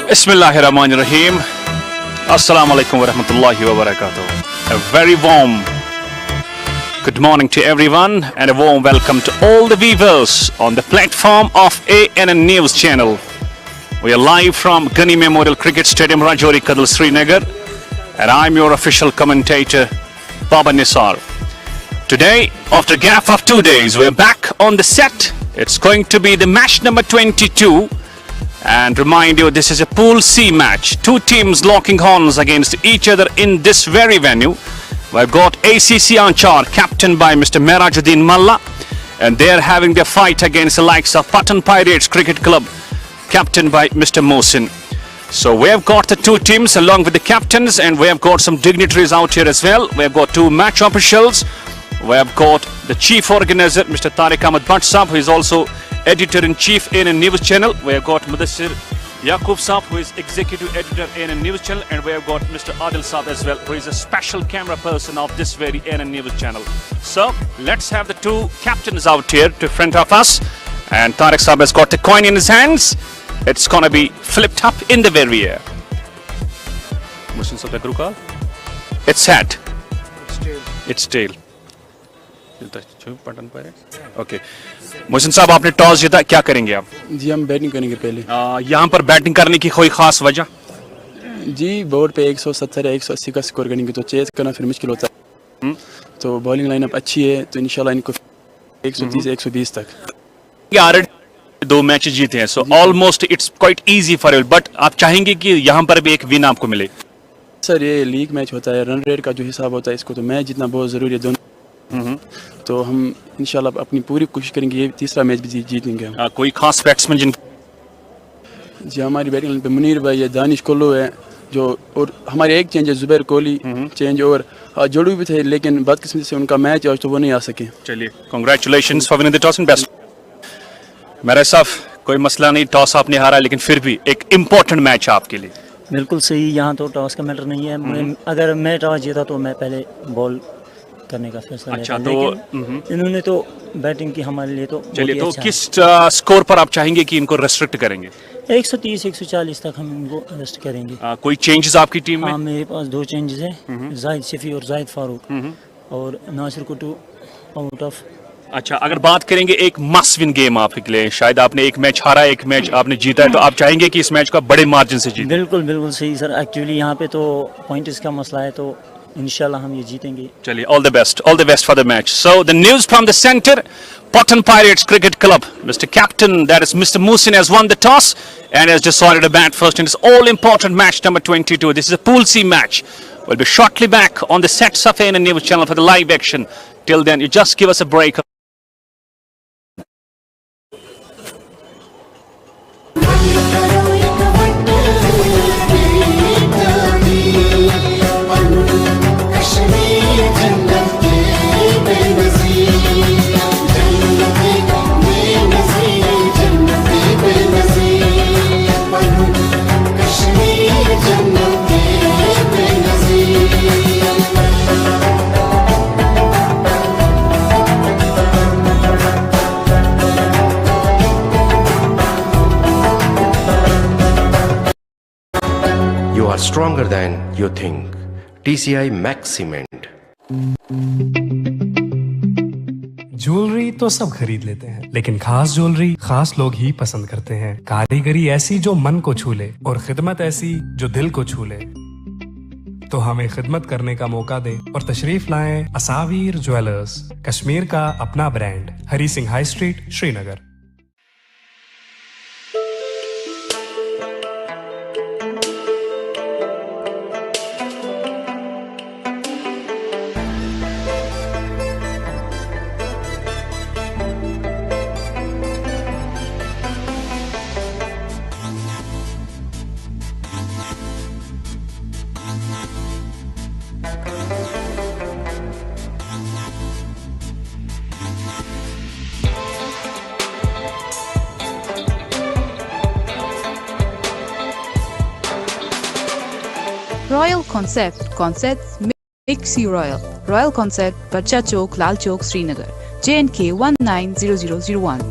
Bismillahirrahmanirrahim. Assalamu alaikum wa rahmatullahi wa barakatuh. A very warm good morning to everyone and a warm welcome to all the viewers on the platform of ANN News channel. We are live from Ghani Memorial Cricket Stadium, Rajouri, Kadal, Srinagar, and I'm your official commentator, Baba Nisar. Today, after a gap of 2 days, we're back on the set. It's going to be the match number 22. And remind you, this is a Pool C match. Two teams locking horns against each other in this very venue. We've got ACC Aanchar, captained by Mr. Merajuddin Malla. And they're having their fight against the likes of Pattan Pirates Cricket Club, captained by Mr. Mohsin. So we have got the two teams along with the captains, and we have got some dignitaries out here as well. We have got two match officials. We have got the chief organizer, Mr. Tariq Ahmed Bhatt Saab, who is also editor-in-chief in a news channel. We have got Mudassir Yaqub Saab, who is executive editor in a news channel, and we have got Mr. Adil Saab as well, who is a special camera person of this very ANN news channel. So let's have the two captains out here to front of us, and Tariq Saab has got the coin in his hands. It's gonna be flipped up in the very air. It's hat. It's tail. Okay Mohsin साहब, आपने toss जीता, क्या करेंगे आप? जी हम batting करेंगे पहले। यहाँ पर बैटिंग करने की कोई खास वजह? जी बोर्ड पे 170 या 180 का स्कोर करेंगे तो चेस करना फिर मुश्किल होता है। तो बॉलिंग लाइनअप अच्छी है तो इंशाल्लाह इनको 130 से 120 तक। यार 2 मैच जीते हैं, so almost it's quite easy for you, but आप चाहेंगे कि यहाँ पर भी एक विन आपको मिले? सर ये लीग मैच होता है, रन रेट का जो हिसाब होता है इसको तो मैच जीतना बहुत ज़रूरी है दोनों। तो हम इंशाल्लाह अपनी पूरी कोशिश करेंगे ये तीसरा मैच भी जीतेंगे हम। कोई खास बैट्समैन जिन? जी हमारी बैटिंग लाइन पे मुनीर भाई है, दानिश कोल्लू है जो, और हमारे एक चेंज है जुबैर कोहली चेंज, और जोड़ू भी थे लेकिन बदकिस्मती से उनका मैच आज तो वो नहीं आ सके। चलिए, congratulations for winning the toss and best. मेरा साहब कोई मसला नहीं, टॉस आपने हारा, लेकिन फिर भी एक इम्पोर्टेंट मैच है आपके लिए। बिल्कुल सही, यहाँ तो टॉस का मैटर नहीं है। अगर मैं टॉस जीता तो मैं पहले बॉल करने का फैसला लेता, लेकिन इन्होंने तो बैटिंग की हमारे लिए तो। चलिए, तो किस स्कोर पर आप चाहेंगे कि इनको रेस्ट्रिक्ट करेंगे? 130 140 तक हम इनको रेस्ट करेंगे। कोई चेंजेस आपकी टीम में? हाँ, मेरे पास 2 चेंजेस हैं, जाहिद शफी और जाहिद फारूक, और नासिर कुटू आउट ऑफ। अच्छा, अगर बात करेंगे एक मस्ट विन गेम आपके लिए, शायद आपने एक मैच हारा, एक मैच आपने जीता है, तो आप चाहेंगे कि इस मैच को बड़े मार्जिन से जीतें? बिल्कुल बिल्कुल सही सर, एक्चुअली यहाँ पे तो पॉइंट्स का मसला है, तो इंशाल्लाह हम ये जीतेंगे। चलिए, all the best for the match. So the news from the center, Pattan Pirates Cricket Club, Mr. Captain, that is Mr. Mohsin, has won the toss and has decided to bat first in this all-important match number 22. This is a Pool C match. We'll be shortly back on the sets of ANN News channel for the live action. Till then, you just give us a break. You are stronger than you think. TCI Max Cement. Jewellery तो सब खरीद लेते हैं, लेकिन खास jewellery खास लोग ही पसंद करते हैं। कारीगरी ऐसी जो मन को छू ले और खिदमत ऐसी जो दिल को छू ले। तो हमें खिदमत करने का मौका दे और तशरीफ लाएं असावीर ज्वेलर्स, कश्मीर का अपना brand, Hari Singh high street, Srinagar. Royal Concepts makes you royal. Royal Concept, Bacha Chowk, Lal Chowk, Srinagar. J&K 190001.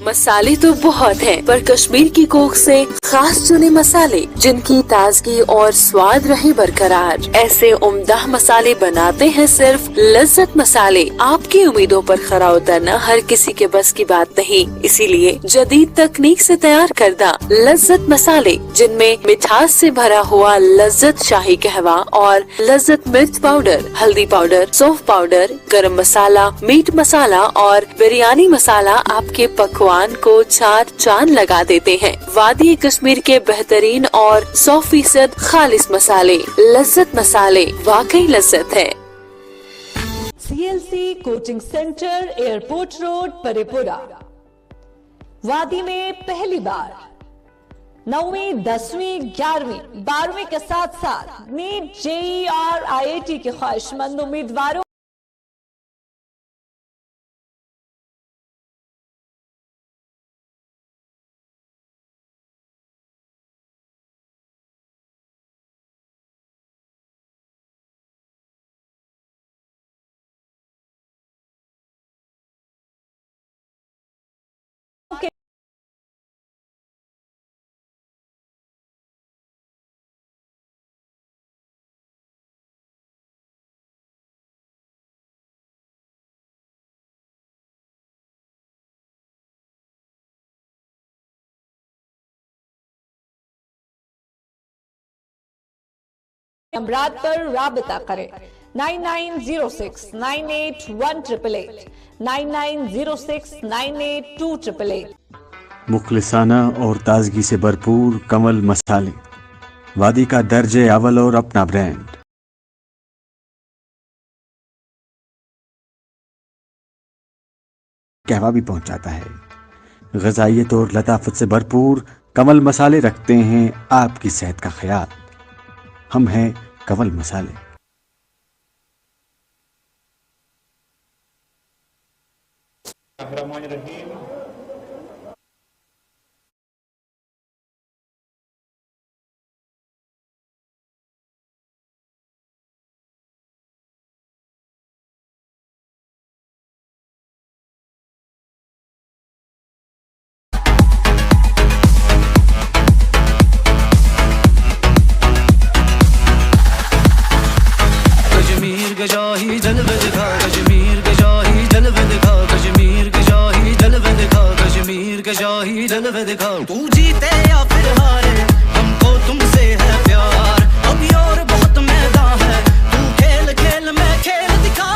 मसाले तो बहुत हैं, पर कश्मीर की कोख से खास चुने मसाले जिनकी ताजगी और स्वाद रहे बरकरार। ऐसे उम्दा मसाले बनाते हैं सिर्फ लज्जत मसाले। आपकी उम्मीदों पर खरा उतरना हर किसी के बस की बात नहीं, इसीलिए जदीद तकनीक से तैयार करदा लज्जत मसाले, जिनमें मिठास से भरा हुआ लज्जत शाही कहवा और लज्जत मिर्च पाउडर, हल्दी पाउडर, सौंफ पाउडर, गरम मसाला, मीट मसाला और बिरयानी मसाला आपके पकवान को 4 चांद लगा देते हैं। वादी कश्मीर के बेहतरीन और 100% खालिस मसाले, लज्जत मसाले, वाकई लज्जत है। CLC coaching centre, airport road, Parraypora. वादी में पहली बार 9वीं, 10वीं, 11वीं, 12वीं के साथ साथ नीट, JEE और IIT के ख्वाहिशमंद उम्मीदवारों नंबरात पर राबता करें 9906981888, 9906982888। मुखलिसाना और ताजगी से भरपूर कमल मसाले, वादी का दर्जे अव्वल और अपना ब्रांड। कहवा भी पहुंचाता है। ग़िज़ाइयत और लताफत से भरपूर कमल मसाले रखते हैं आपकी सेहत का ख्याल। हम हैं कमल मसाले। कश्मीर के शाही जलवे दिखा, कश्मीर के शाही जलवे दिखा, कश्मीर के शाही जलवे दिखा, कश्मीर के शाही जलवे दिखा। तू जीते या फिर हारे, हमको तुमसे है प्यार। अभी और बहुत मैदान है, तू खेल खेल में खेल दिखा।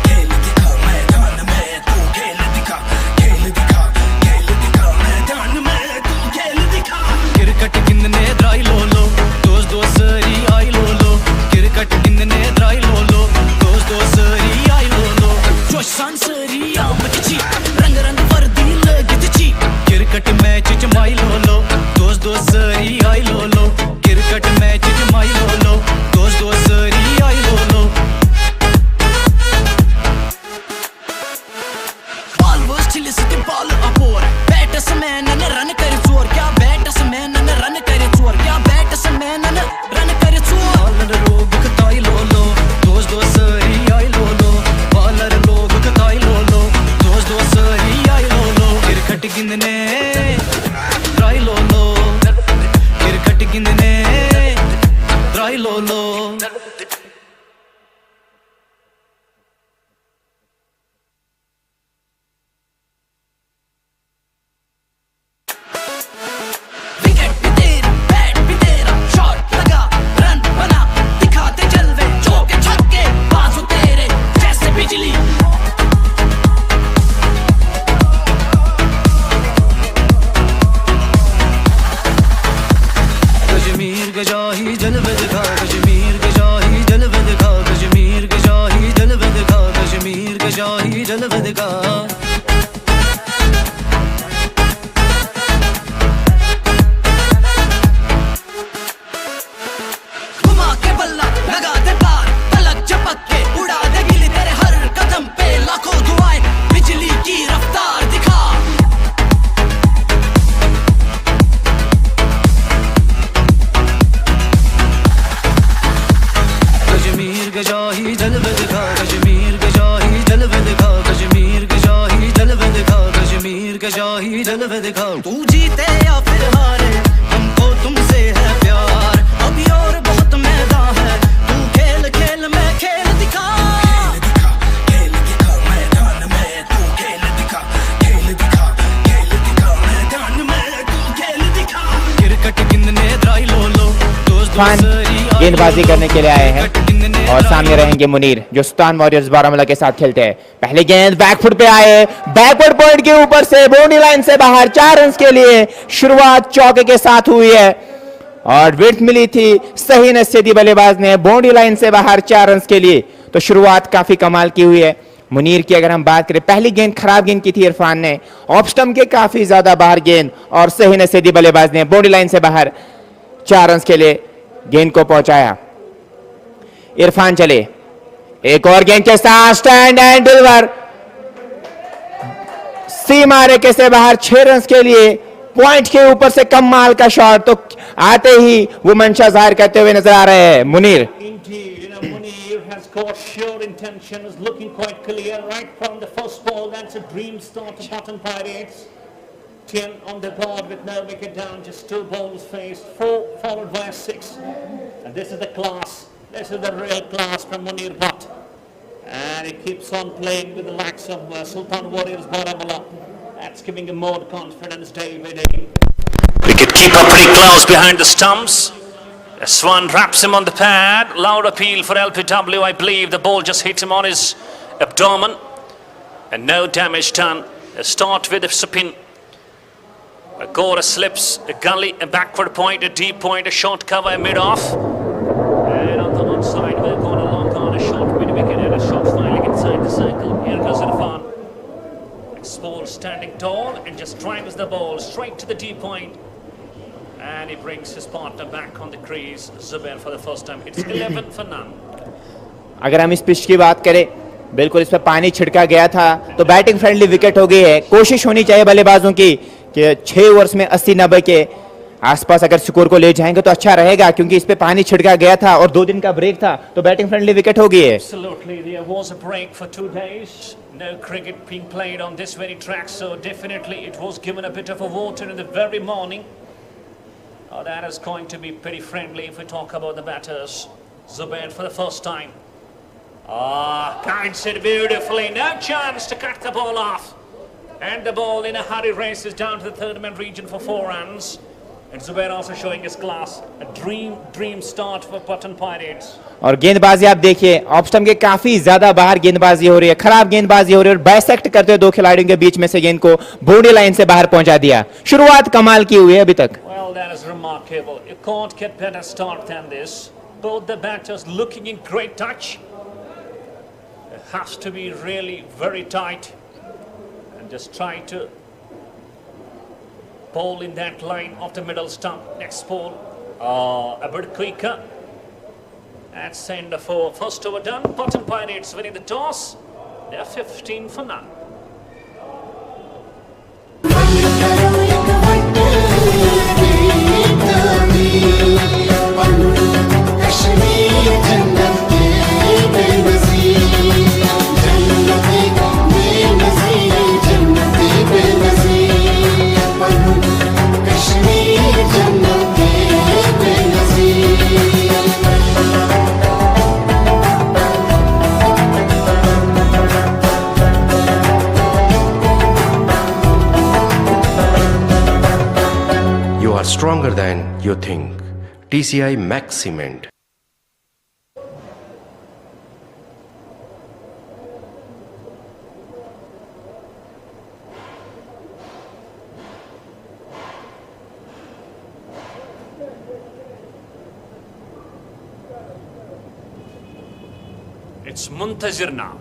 खेल दिखा मैदान में, तू खेल दिखा, खेल दिखा, खेल दिखा मैदान में, तू खेल दिखा। क्रिकेट गिनने ड्राई लो लो, दोस्त दोस्त सरी आई लो लो। क्रिकेट गिनने ड्राई लो लो, दोस्त दोस्त सरी आई लो लो। जोश सान सरी आमची, रंग रंग वर्दी लगती। क्रिकेट मैच जमाई लो लो, दोस्त दोस्त सरी आई लो लो। क्रिकेट मैच जमाई लो लो, दोस्त दोस्त सरी आई लो लो। बॉल वर्स चिल्ली सिटी बॉल अपोर, बैट्समैन ने रन करे चोर। क्या बैट्समैन ने रन करे चोर, क्या बैट्समैन ने रन करे चोर। बॉलर लोग कताई लो लो, दोस्त दोस्त सरी आई लो लो। बॉलर लोग कताई लो लो, दोस्त दोस्त सरी आई लो लो। क्रिकेट गिनने ट्राई लो लो, क्रिकेट गिनने ट्राई लो लो। विकेट भी तेरा, बैट भी तेरा, शॉट लगा, रन बना, दिखाते जलवे, चौके छक्के, बाजू तेरे जैसे बिजली। के शाही जलवे दिखाओ तू जीते या फिर हारे हमको तुमसे है प्यार अभी और बहुत मैदान है तू खेल खेल मैं खेल दिखा खेल दिखा मैदान में तू खेल दिखा मैदान में तू खेल दिखा क्रिकेट गिनने ड्राई लो गेंदबाजी करने के लिए आए हैं और सामने रहेंगे मुनीर जो सुल्तान वॉरियर्स बारामूला के साथ खेलते हैं। पहले गेंद बैकफुट पे आए, बैकवर्ड पॉइंट के ऊपर से बाउंड्री लाइन से बाहर 4 रन के लिए शुरुआत चौके के साथ हुई है और विड्थ मिली थी सही नसीदी बल्लेबाज ने बाउंड्री लाइन से बाहर 4 रन के लिए। तो शुरुआत काफी कमाल की हुई है मुनीर की। अगर हम बात करें पहली गेंद खराब गेंद की थी इरफान ने, ऑफ स्टंप के काफी ज्यादा बाहर गेंद और सही नसीदी बल्लेबाज ने बाउंड्री लाइन से बाहर 4 रन के लिए गेंद को पहुंचाया। इरफान चले, एक और गेंद के साथ स्टैंड एंड डिलीवर, सीमा रेखे से बाहर 6 रन के लिए पॉइंट के ऊपर से कमाल का शॉट। तो आते ही वो मंशा जाहिर करते हुए नजर आ रहे हैं Munir. Got sure intention is looking quite clear right from the first ball. That's a dream start to Pattan Pirates. 10 on the board with no wicket down, just 2 balls faced, 4 followed by a 6. And this is the class, this is the real class from Munir Bhatt. And he keeps on playing with the likes of Sultan Warriors Baramula. That's giving him more confidence day by day. Wicket keeper pretty close behind the stumps. Swan wraps him on the pad. Loud appeal for LPW. I believe the ball just hit him on his abdomen. And no damage done. A start with a spin. A Gora slips, a gully, a backward point, a deep point, a short cover, a mid-off. And on the one side, we're going a long on, a short mid-wicket and a short filing inside the circle. Here goes Irfan. Ball standing tall and just drives the ball straight to the deep point. And he brings his partner back on the crease, Zubair, for the first time. It's 11 for none. अगर हम इस pitch की बात करें, बिल्कुल इस पे पानी छिड़का गया था तो बैटिंग फ्रेंडली विकेट हो गई है। कोशिश होनी चाहिए बल्लेबाजों की कि 6 ओवर्स में 80-90 के आसपास अगर स्कोर को ले जाएंगे तो अच्छा रहेगा, क्योंकि इस पे पानी छिड़का गया था और 2 दिन का ब्रेक था तो बैटिंग फ्रेंडली विकेट हो गई है। Absolutely, there was a break for 2 days. No cricket being played on this very track, so definitely it was given a bit of a water in the very morning. Oh, that is going to be pretty friendly if we talk about the batters. Zubair for the first time. Kites it beautifully. No chance to cut the ball off. And the ball in a hurry races down to the third man region for 4 runs. And Zubair also showing his class. A dream start for Pattan Pirates. और गेंदबाजी आप देखिए, off stump के काफी ज्यादा बाहर गेंदबाजी हो रही है, खराब गेंदबाजी हो रही है और बाइसेक्ट करते हुए 2 खिलाड़ियों के बीच में से गेंद को बाउंड्री लाइन से बाहर पहुंचा दिया। शुरुआत कमाल की हुई है अभी तक। Well, that is remarkable. You can't get better start than this. Both the batters looking in great touch. It has to be really very tight and just try to bowl in that line of the middle stump. Next ball, a bit quicker. That's sender for first over done. Pattan Pirates winning the toss. They are 15 for none. Stronger than you think. TCI Max Cement. It's Muntazir now,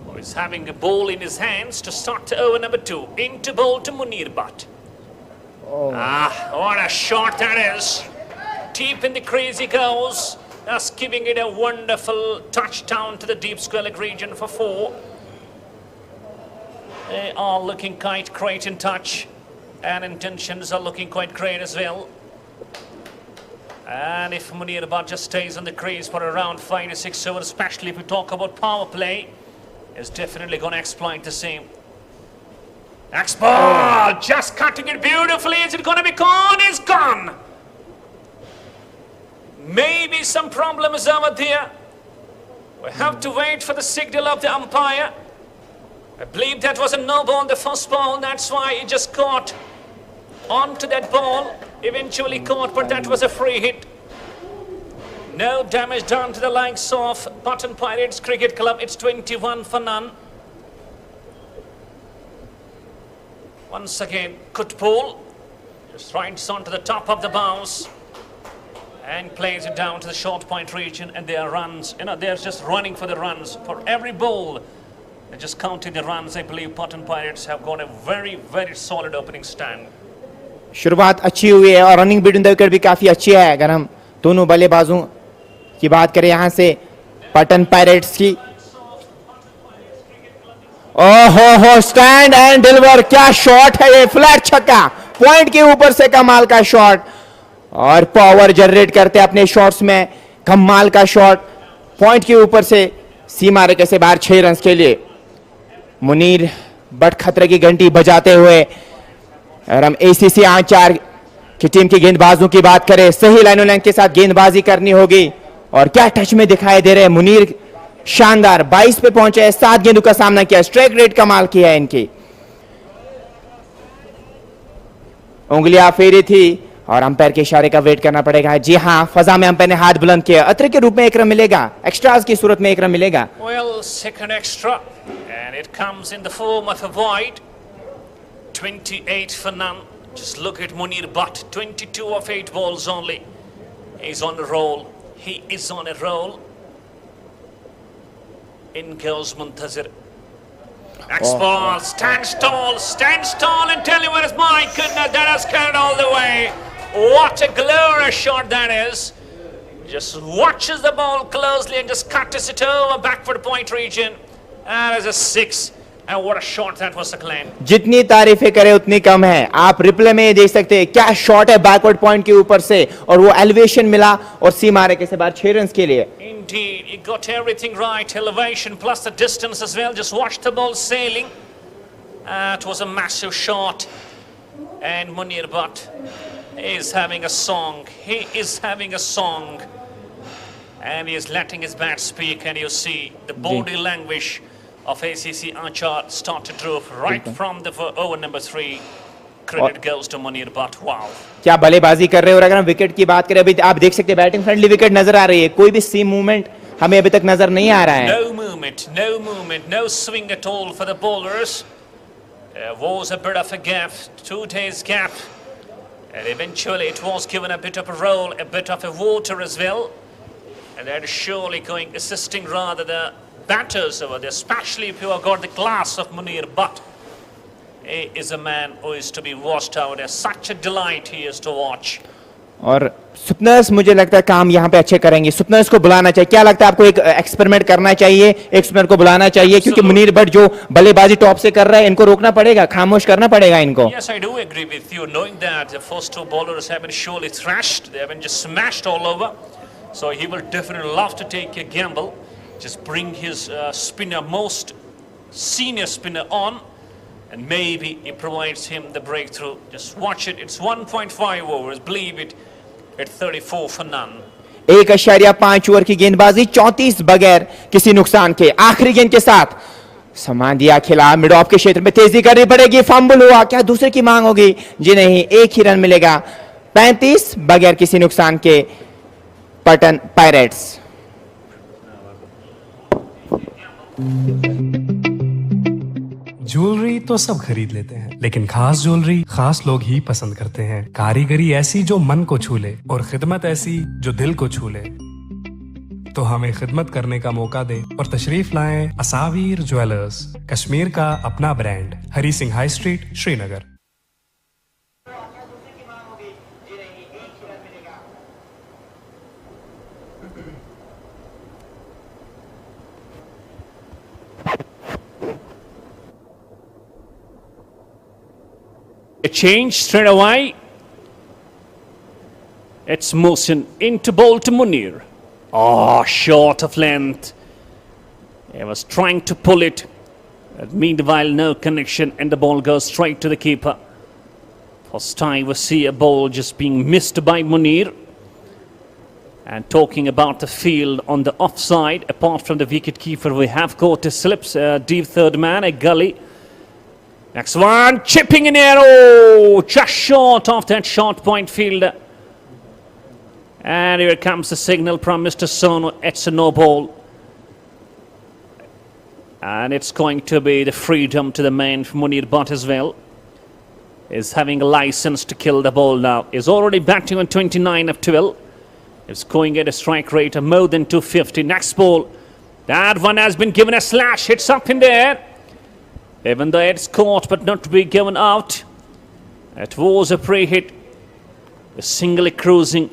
who is having a ball in his hands to start over number 2. Into bowl to Munir Bhatt. What a shot that is. Deep in the crease he goes. Thus giving it a wonderful touchdown to the deep square leg region for 4. They are looking quite great in touch. And intentions are looking quite great as well. And if Munir Bhatt just stays on the crease for around 5 to 6 overs, especially if we talk about power play, is definitely going to exploit the same. Next ball, just cutting it beautifully. Is it going to be gone? It's gone. Maybe some problem is over there. We have to wait for the signal of the umpire. I believe that was a no ball, the first ball. That's why he just caught onto that ball. Eventually caught, but that was a free hit. No damage done to the likes of Pattan Pirates Cricket Club. It's 21 for none. Once again, Kutpool just rides on to the top of the bounce and plays it down to the short point region, and their runs, they're just running for the runs. For every ball, they're just counting the runs. I believe Pattan Pirates have got a very, very solid opening stand. शुरुआत अच्छी हुई है और running between the wicket भी काफी अच्छी है। अगर हम दोनों बल्लेबाजों की बात करें यहां से पटन पायरेट्स की, ओहो स्टैंड एंड डिलीवर, क्या शॉट है ये, फ्लैट छक्का, पॉइंट के ऊपर से कमाल का शॉट, और पावर जनरेट करते हैं अपने शॉट्स में, कमाल का शॉट, पॉइंट के ऊपर से सीमा रेखा से बाहर 6 रन के लिए। मुनीर बट खतरे की घंटी बजाते हुए, और हम ACC आंचार की टीम के गेंदबाजों की बात करें, सही लाइनों लेंथ के साथ गेंदबाजी करनी होगी, और क्या टच में दिखाई दे रहे हैं मुनीर, शानदार, 22 पे पहुंचे, 7 गेंदों का सामना किया, स्ट्राइक रेट कमाल की है इनकी, उंगलियां फेरी थी और अंपायर के इशारे का वेट करना पड़ेगा। जी हां, फजा में अंपायर ने हाथ बुलंद किया, अतर के रूप में 1 रन मिलेगा, एक्स्ट्रास की सूरत में 1 रन मिलेगा। Well, second extra and it comes in the form of a void. 28 for none. Just look at Munir Butt, 22 of 8 balls only. He's on a roll. He is on a roll. In goes Muntazir. Next ball, stands tall and tell you what is, my goodness, that has carried all the way. What a glorious shot that is. Just watches the ball closely and just cuts it over backward point region. And as a 6. And what a shot that was, Acclaim. जितनी तारीफें करें उतनी कम है। आप replay में ये देख सकते हैं, क्या शॉट है बैकवर्ड पॉइंट के ऊपर से, और वो एलिवेशन मिला और सीमा रेखा से बाहर 6 रन के लिए। Indeed, he got everything right, elevation plus the distance as well. Just watch the ball sailing. It was a massive shot, and Munir Butt is having a song. He is having a song, and he is letting his bat speak. And you see the body language of ACC Aanchar start to drop right from the over number 3. Credit goes to Munir Butt. Wow. क्या बल्लेबाजी कर रहे हो। और अगर हम wicket की बात करें, अभी आप देख सकते हैं बैटिंग फ्रेंडली विकेट नजर आ रही है, कोई भी सीम मूवमेंट हमें अभी तक नजर नहीं आ रहा है। No movement, no swing at all for the bowlers. Was a bit of a gap, 2 days gap, and eventually it was given a bit of a roll, a bit of a water as well, and that is surely going assisting rather the batters over there, especially if you have got the class of Munir Butt. He is a man who is to be watched out. As such a delight he is to watch. और सुपनर्स मुझे लगता है काम यहाँ पे अच्छे करेंगे, सुपनर्स को बुलाना चाहिए। क्या लगता है आपको, एक एक्सपेरिमेंट करना चाहिए, एक सुपनर को बुलाना चाहिए, क्योंकि मुनीर बट जो बल्लेबाजी टॉप से कर रहा है, इनको रोकना पड़ेगा, खामोश करना पड़ेगा इनको। Yes, I do agree with you, knowing that the first 2 bowlers have been surely thrashed, they have been just smashed all over, so he will definitely love to take a gamble, just bring his spinner, most senior spinner on, and maybe he provides him the breakthrough. Just watch it, it's 1.5 overs, believe it, at 34 for none. 1.5 over की गेंदबाजी, 34 बगैर किसी नुकसान के। आखिरी गेंद के साथ सामान दिया खिला, मिड ऑफ के क्षेत्र में तेजी करनी पड़ेगी, फंबल हुआ, क्या दूसरे की मांग होगी? जी नहीं, 1 ही रन मिलेगा, 35 बगैर किसी नुकसान के पटन पायरेट्स। ज्वेलरी तो सब खरीद लेते हैं, लेकिन खास ज्वेलरी खास लोग ही पसंद करते हैं। कारीगरी ऐसी जो मन को छू ले और खिदमत ऐसी जो दिल को छू ले। तो हमें खिदमत करने का मौका दे और तशरीफ लाएं असावीर ज्वेलर्स, कश्मीर का अपना brand, Hari Singh high street, Srinagar. A change straight away. It's motion into ball to Munir. Oh, short of length. He was trying to pull it. Meanwhile, no connection, and the ball goes straight to the keeper. First time we see a ball just being missed by Munir. And talking about the field on the offside, apart from the wicket keeper, we have got a slips, deep third man, a gully. Next one, chipping in air, oh, just short of that short point fielder. And here comes the signal from Mr. Sonu, it's a no ball. And it's going to be the freedom to the man from Munir Bhatt as well. Is having a license to kill the ball now. Is already batting on 29 of 12. It's going at a strike rate of more than 250. Next ball. That one has been given a slash. Hits up in there. Even though it's caught but not to be given out. It was a pre-hit. Singly cruising.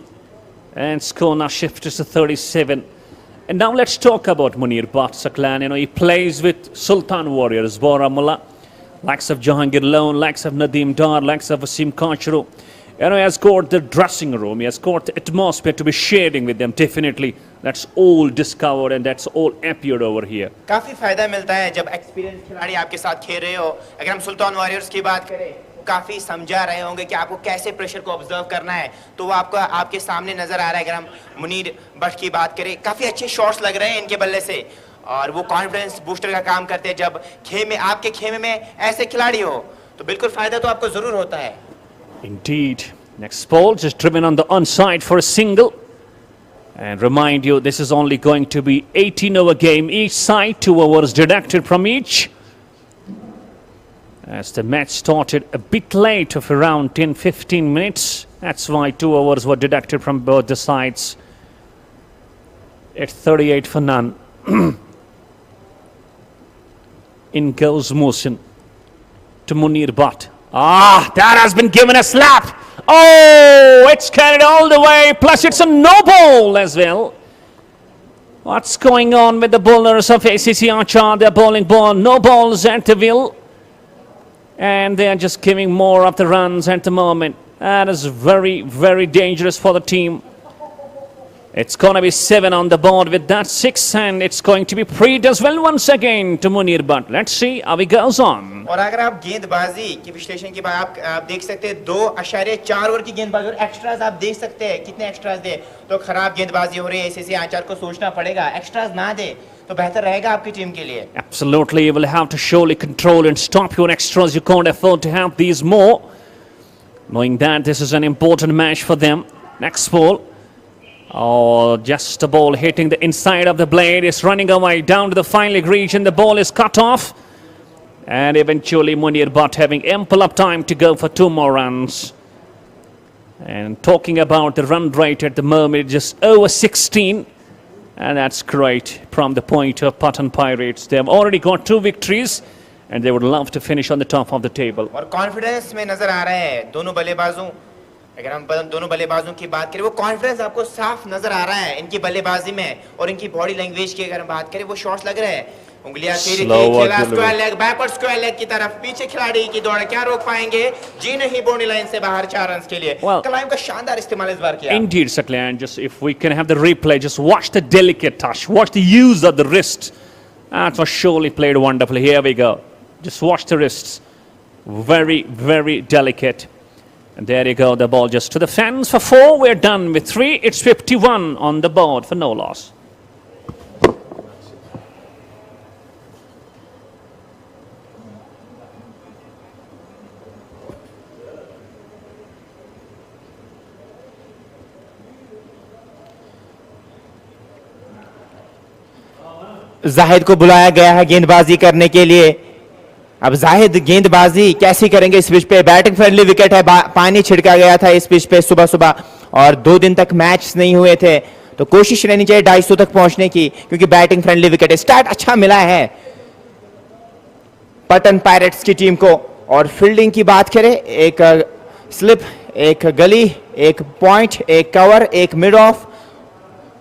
And score now shifted to 37. And now let's talk about Munir Bhatt, Saklan. You know, he plays with Sultan Warriors, Baramulla. Likes of Jahangir Lone, likes of Nadeem Dar, likes of Wasim Kachru. You know, he has got the dressing room, he has got the atmosphere to be sharing with them, definitely. That's all discovered and that's all appeared over here. काफी फायदा मिलता है जब experience खिलाड़ी आपके साथ खेल रहे हो. अगर हम सुल्तान वॉरियर्स की बात करें, काफी समझा रहे होंगे कि आपको कैसे प्रेशर को ऑब्जर्व करना है, तो वो आपको आपके सामने नजर आ रहा है. अगर हम मुनीर भट्ट की बात करें, काफी अच्छे शॉट्स लग रहे हैं इनके बल्ले से और वो कॉन्फिडेंस बूस्टर का काम करते हैं. जब खेमे आपके खेमे में ऐसे खिलाड़ी हो तो बिल्कुल फायदा तो आपको जरूर होता है. Indeed. Next ball just driven on the onside for a single. And remind you, this is only going to be 18 over game each side, 2 overs deducted from each. As the match started a bit late of around 10-15 minutes. That's why 2 overs were deducted from both the sides. It's 38 for none. In goes Mohsin to Munir Bhatt. Ah, that has been given a slap. Oh, it's carried all the way. Plus, it's a no ball as well. What's going on with the bowlers of ACC Aanchar? They're bowling ball, no balls at the wheel. And they're just giving more of the runs at the moment. That is very, very dangerous for the team. It's going to be 7 on the board with that 6, and it's going to be Preet as well once again to Munir Bhatt. Let's see how he goes on. और अगर आप गेंदबाजी की विश्लेषण की बात आप देख सकते हैं 2.4 ओवर की गेंदबाजी और एक्स्ट्राज आप देख सकते हैं कितने एक्स्ट्राज दे तो खराब गेंदबाजी हो रही है. एसीसी आंचर को सोचना पड़ेगा, एक्स्ट्राज ना दे तो बेहतर रहेगा आपकी टीम के लिए. Absolutely, you will have to surely control and stop your extras. You can't afford to have these more, knowing that this is an important match for them. Next ball. Oh, just the ball hitting the inside of the blade. Is running away down to the fine leg region. The ball is cut off. And eventually Munir Bhatt having ample of time to go for 2 more runs. And talking about the run rate at the moment, just over 16. And that's great from the point of Pattan Pirates. They have already got 2 victories. And they would love to finish on the top of the table. और confidence में नजर आ रहा है दोनों बल्लेबाजों. अगर हम दोनों बल्लेबाजों की बात करें, वो कॉन्फिडेंस आपको साफ नजर आ रहा है इनकी बल्लेबाजी में और इनकी बॉडी लैंग्वेज की अगर हम बात करें, वो शॉट्स लग रहे हैं. उंगलियां तेरी खेला square leg, backward square leg की तरफ, पीछे खिलाड़ी की दौड़ क्या रोक पाएंगे. जी नहीं, बाउंड्री लाइन से बाहर 4 रन के लिए. क्लाइम का शानदार इस्तेमाल इस बार किया. Indeed, Saklan, just if we can have the replay, just watch the delicate touch, watch the use of the wrist. That was surely played wonderfully. Here we go. Just watch the wrists. Very, very delicate. And there you go, the ball just to the fence for 4. We're done with 3. It's 51 on the board for no loss. Zahid को बुलाया गया है गेंदबाजी करने के लिए. अब जाहिद गेंदबाजी कैसी करेंगे इस पिच पे. बैटिंग फ्रेंडली विकेट है, पानी छिड़का गया था इस पिच पे सुबह सुबह और 2 दिन तक मैच नहीं हुए थे, तो कोशिश रहनी चाहिए 250 तक पहुंचने की क्योंकि बैटिंग फ्रेंडली विकेट है. स्टार्ट अच्छा मिला है पटन पायरेट्स की टीम को. और फील्डिंग की बात करें, एक स्लिप, एक गली, एक पॉइंट, एक कवर, एक मिड ऑफ.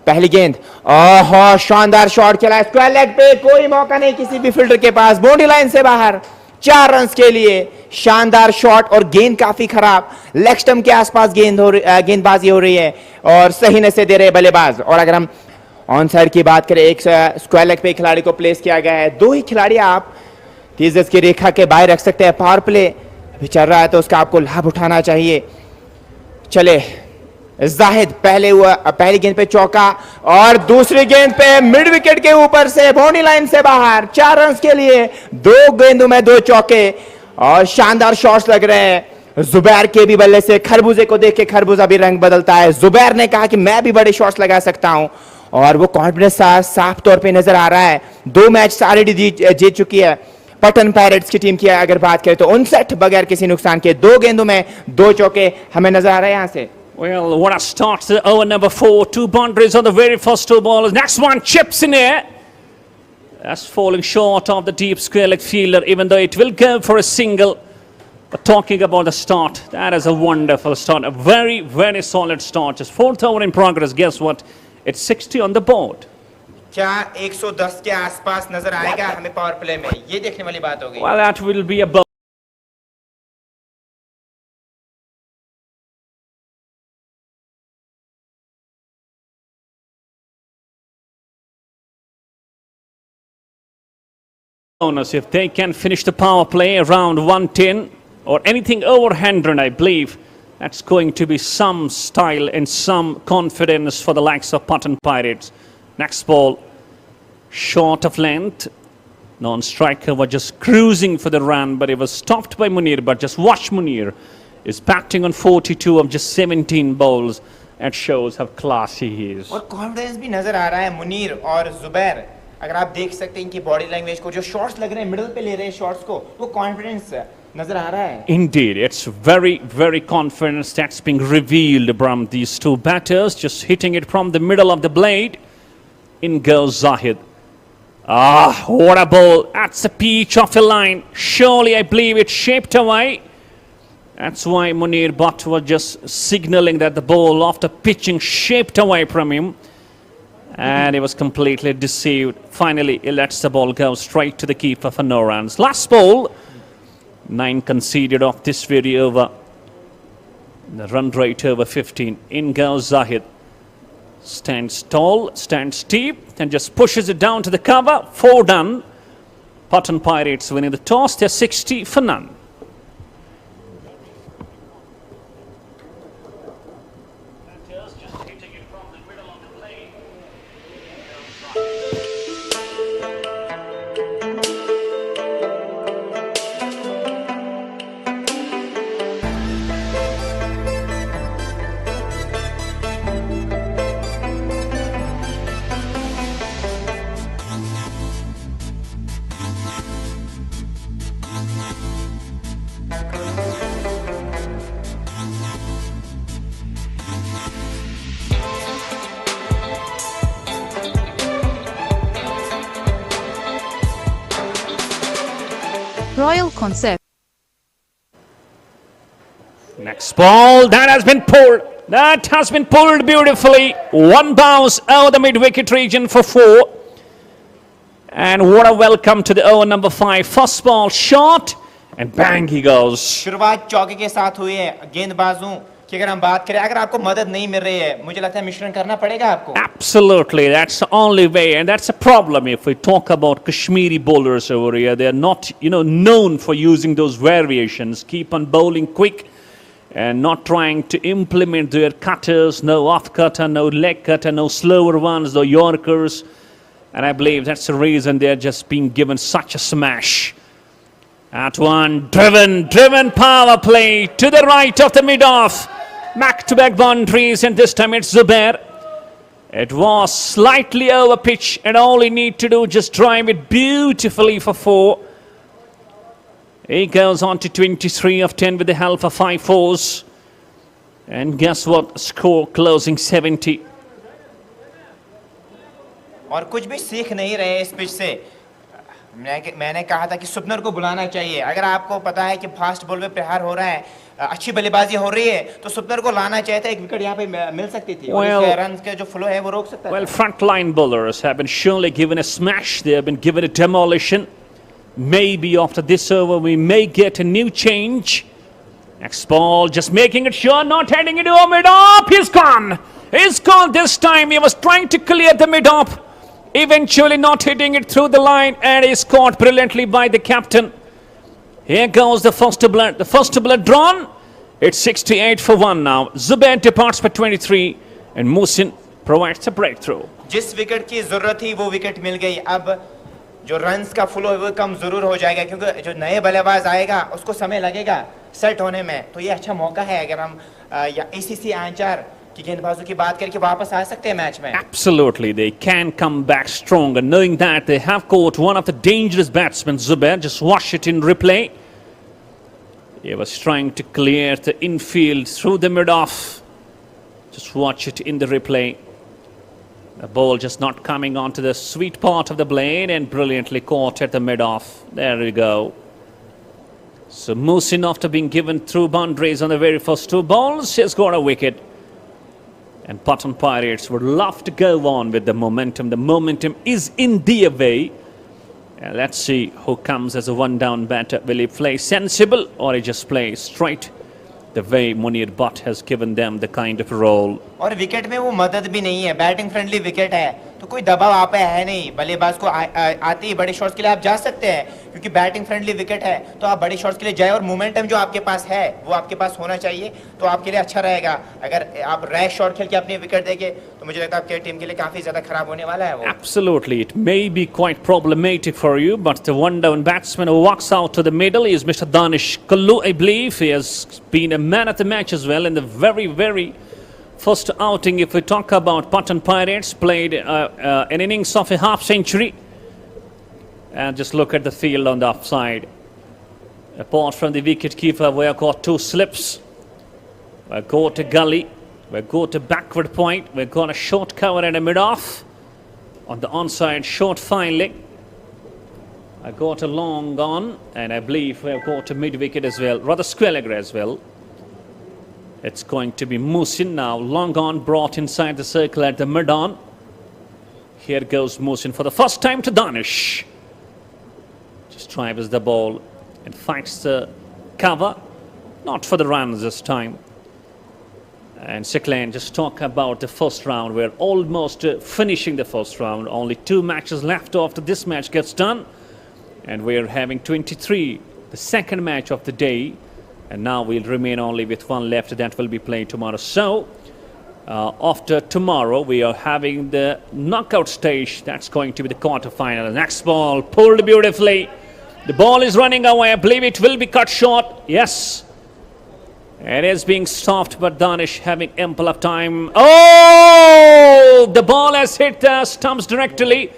पहली गेंद, ओह शानदार शॉट खेला स्क्वायर लेग पे, कोई मौका नहीं किसी भी फील्डर के पास. बाउंड्री लाइन से बाहर 4 रन के लिए. शानदार शॉट और गेंद काफी खराब. लेग स्टंप के आसपास गेंदबाजी हो रही है और सही न से दे रहे बल्लेबाज. और अगर हम ऑन साइड की बात करें, एक स्क्वायर लेग पे खिलाड़ी को प्लेस किया गया है. 2 ही खिलाड़ी आप 30 गज की रेखा के बाहर रख सकते हैं। पावर प्ले अभी चल रहा है तो उसका आपको लाभ उठाना चाहिए। चले जाहिद पहली गेंद पे चौका और दूसरी गेंद पे मिड विकेट के ऊपर से बाउंड्री लाइन से बाहर 4 रन के लिए। 2 गेंदों में 2 चौके और शानदार शॉट्स लग रहे हैं जुबैर के भी बल्ले से। खरबूजे को देख के खरबूजा भी रंग बदलता है। जुबैर ने कहा कि मैं भी बड़े शॉट्स लगा सकता हूं और वो कॉन्फिडेंस साफ तौर पे नजर आ रहा है। 2 मैच ऑलरेडी जीत चुकी है पटन पायरेट्स की टीम की। अगर बात करें तो 59 बगैर किसी नुकसान के 2 गेंदों में 2 चौके हमें नजर आ रहे हैं यहां से। Well, what a start to over number 4. 2 boundaries on the very first 2 balls. Next one chips in air. That's falling short of the deep square leg fielder, even though it will go for a single. But talking about the start, that is a wonderful start. A very, very solid start. Just 4th over in progress. Guess what? It's 60 on the board. क्या 110 के आसपास नजर आएगा हमें power play में? ये देखने वाली बात होगी। Well, that will be a bonus if they can finish the power play around 110 or anything over 100. I believe that's going to be some style and some confidence for the likes of Pattan Pirates. Next ball, short of length. Non-striker was just cruising for the run, but it was stopped by Munir. But just watch Munir is batting on 42 of just 17 balls. That shows how classy he is. और confidence भी नजर आ रहा है मुनीर और जुबैर। अगर आप देख सकते हैं इनकी बॉडी लैंग्वेज को, जो शॉट्स लग रहे हैं मिडिल पे ले रहे हैं शॉट्स को, वो कॉन्फिडेंस नजर आ रहा है। Indeed, it's very, very confidence that's being revealed from these 2 batters, just hitting it from the middle of the blade. In goes Zahid. Ah, what a ball. That's a peach of a line. Surely, I believe it's shaped away. That's why Munir Butt was just signaling that the ball after pitching shaped away from him. And he was completely deceived. Finally, he lets the ball go straight to the keeper for no runs. Last ball, 9 conceded off this very over. The run rate over 15. In goes Zahid. Stands tall, stands deep, and just pushes it down to the cover. 4 done. Pattan Pirates winning the toss. They're 60 for none. Royal Concept. Next ball, that has been pulled. That has been pulled beautifully. 1 bounce over the mid-wicket region for 4. And what a welcome to the over number 5. First ball, shot, and bang he goes. शुरुआत चौके के साथ हुई है गेंदबाजों की। अगर हम बात करें, अगर आपको मदद नहीं मिल रही है, मुझे लगता है मिश्रण करना पड़ेगा आपको। Absolutely, that's the only way, and that's a problem if we talk about Kashmiri bowlers over here. They're not, known for using those variations. Keep on bowling quick and not trying to implement their cutters, no off cutter, no leg cutter, no slower ones, no yorkers. And I believe that's the reason they're just being given such a smash. At one, driven power play to the right of the mid-off. Back-to-back boundaries, and this time it's Zubair. It was slightly over pitch, and all he need to do just drive it beautifully for 4. He goes on to 23 of 10 with the help of 5 fours. And guess what? Score closing 70. और कुछ भी सीख नहीं रहे इस pitch से। मैंने कहा था कि सुपनर को बुलाना चाहिए। अगर आपको पता है कि फास्ट बॉल में प्रहार हो रहा है, अच्छी बल्लेबाजी हो रही है, तो सुपनर को लाना चाहिए था। 1 विकेट यहाँ पे मिल सकती थी। रन के जो फ्लो है वो रोक सकता है। Well, frontline bowlers have been surely given a smash. They have been given a demolition. Maybe after this over we may get a new change. Next ball, just making it sure, not heading it over mid-up. He's gone. He's gone this time. He was trying to clear the mid-up. eventually not hitting it through the line, and is caught brilliantly by the captain. Here goes the first bullet drawn. It's 68 for 1 now. Zubair departs for 23 and Muhsin provides a breakthrough. जिस wicket की जरूरत थी वो wicket मिल गई. अब जो runs का flow है वो कम जरूर हो जाएगा क्योंकि जो नए बल्लेबाज आएगा उसको समय लगेगा सेट होने में. तो ये अच्छा मौका है अगर हम ACC आंचार की गेंदबाजों की बात करके वापस आ सकते हैं मैच में. Absolutely, they can come back stronger knowing that they have caught one of the dangerous batsmen, Zubair. Just watch it in replay. He was trying to clear the infield through the mid-off. Just watch it in the replay. The ball just not coming onto the sweet part of the blade and brilliantly caught at the mid-off. There we go. So Muhsin, after being given through boundaries on the very first 2 balls, has got a wicket. And Pattan Pirates would love to go on with the momentum. The momentum is in their way. Let's see who comes as a one-down batter. Will he play sensible or he just play straight the way Munir Butt has given them the kind of role? और wicket में वो मदद भी नहीं है. Batting friendly wicket है तो कोई दबाव आप पे है नहीं. बल्लेबाज को आते ही बड़े शॉट्स के लिए आप जा सकते हैं क्योंकि बैटिंग फ्रेंडली विकेट है तो आप बड़े शॉट्स के लिए जाए. और मोमेंटम जो आपके पास है वो आपके पास होना चाहिए तो आपके लिए अच्छा रहेगा. अगर आप रैश शॉट खेल के अपनी विकेट देंगे तो मुझे लगता है आपकी टीम के लिए काफी ज्यादा खराब होने वाला है वो. Absolutely, it may be quite problematic for you, but the one-down batsman who walks out to the middle is Mr. Danish Kullu, I believe. He has been a man of the match as well in the very first outing. If we talk about Pattan Pirates, played an innings of a half century. And just look at the field on the offside. Apart from the wicket keeper, we have got 2 slips. We got a gully. We got a backward point. We got a short cover and a mid-off. On the onside, short finally. I got a long on, and I believe we have got a mid-wicket as well, rather square-legger as well. It's going to be Muhsin now. Long on brought inside the circle at the mid-on. Here goes Muhsin for the first time to Danish. Just drives the ball and fights the cover. Not for the runs this time. And Siklan, just talk about the first round. We're almost finishing the first round. Only 2 matches left after this match gets done. And we're having 23, the second match of the day. And now we'll remain only with 1 left that will be played tomorrow. So, after tomorrow, we are having the knockout stage. That's going to be the quarterfinal. The next ball pulled beautifully. The ball is running away. I believe it will be cut short. Yes. It is being stopped, but Danish having ample of time. Oh! The ball has hit the stumps directly.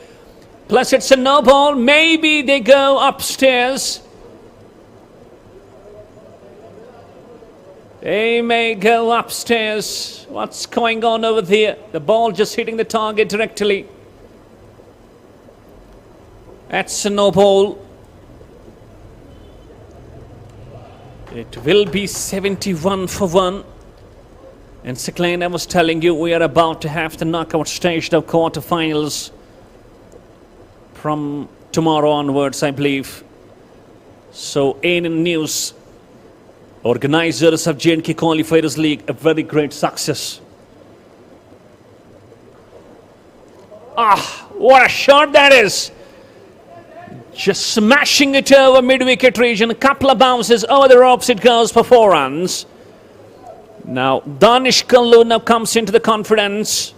Plus, it's a no ball. Maybe they go upstairs. They may go upstairs. What's going on over there? The ball just hitting the target directly. That's a no ball. It will be 71 for 1. And Siklan, I was telling you, we are about to have the knockout stage of quarterfinals from tomorrow onwards, I believe. So, in news, organizers of J&K Qualifiers League, a very great success. What a shot that is! Just smashing it over mid-wicket region. A couple of bounces over the ropes, it goes for 4 runs. Now, Danish Kullu now comes into the confidence.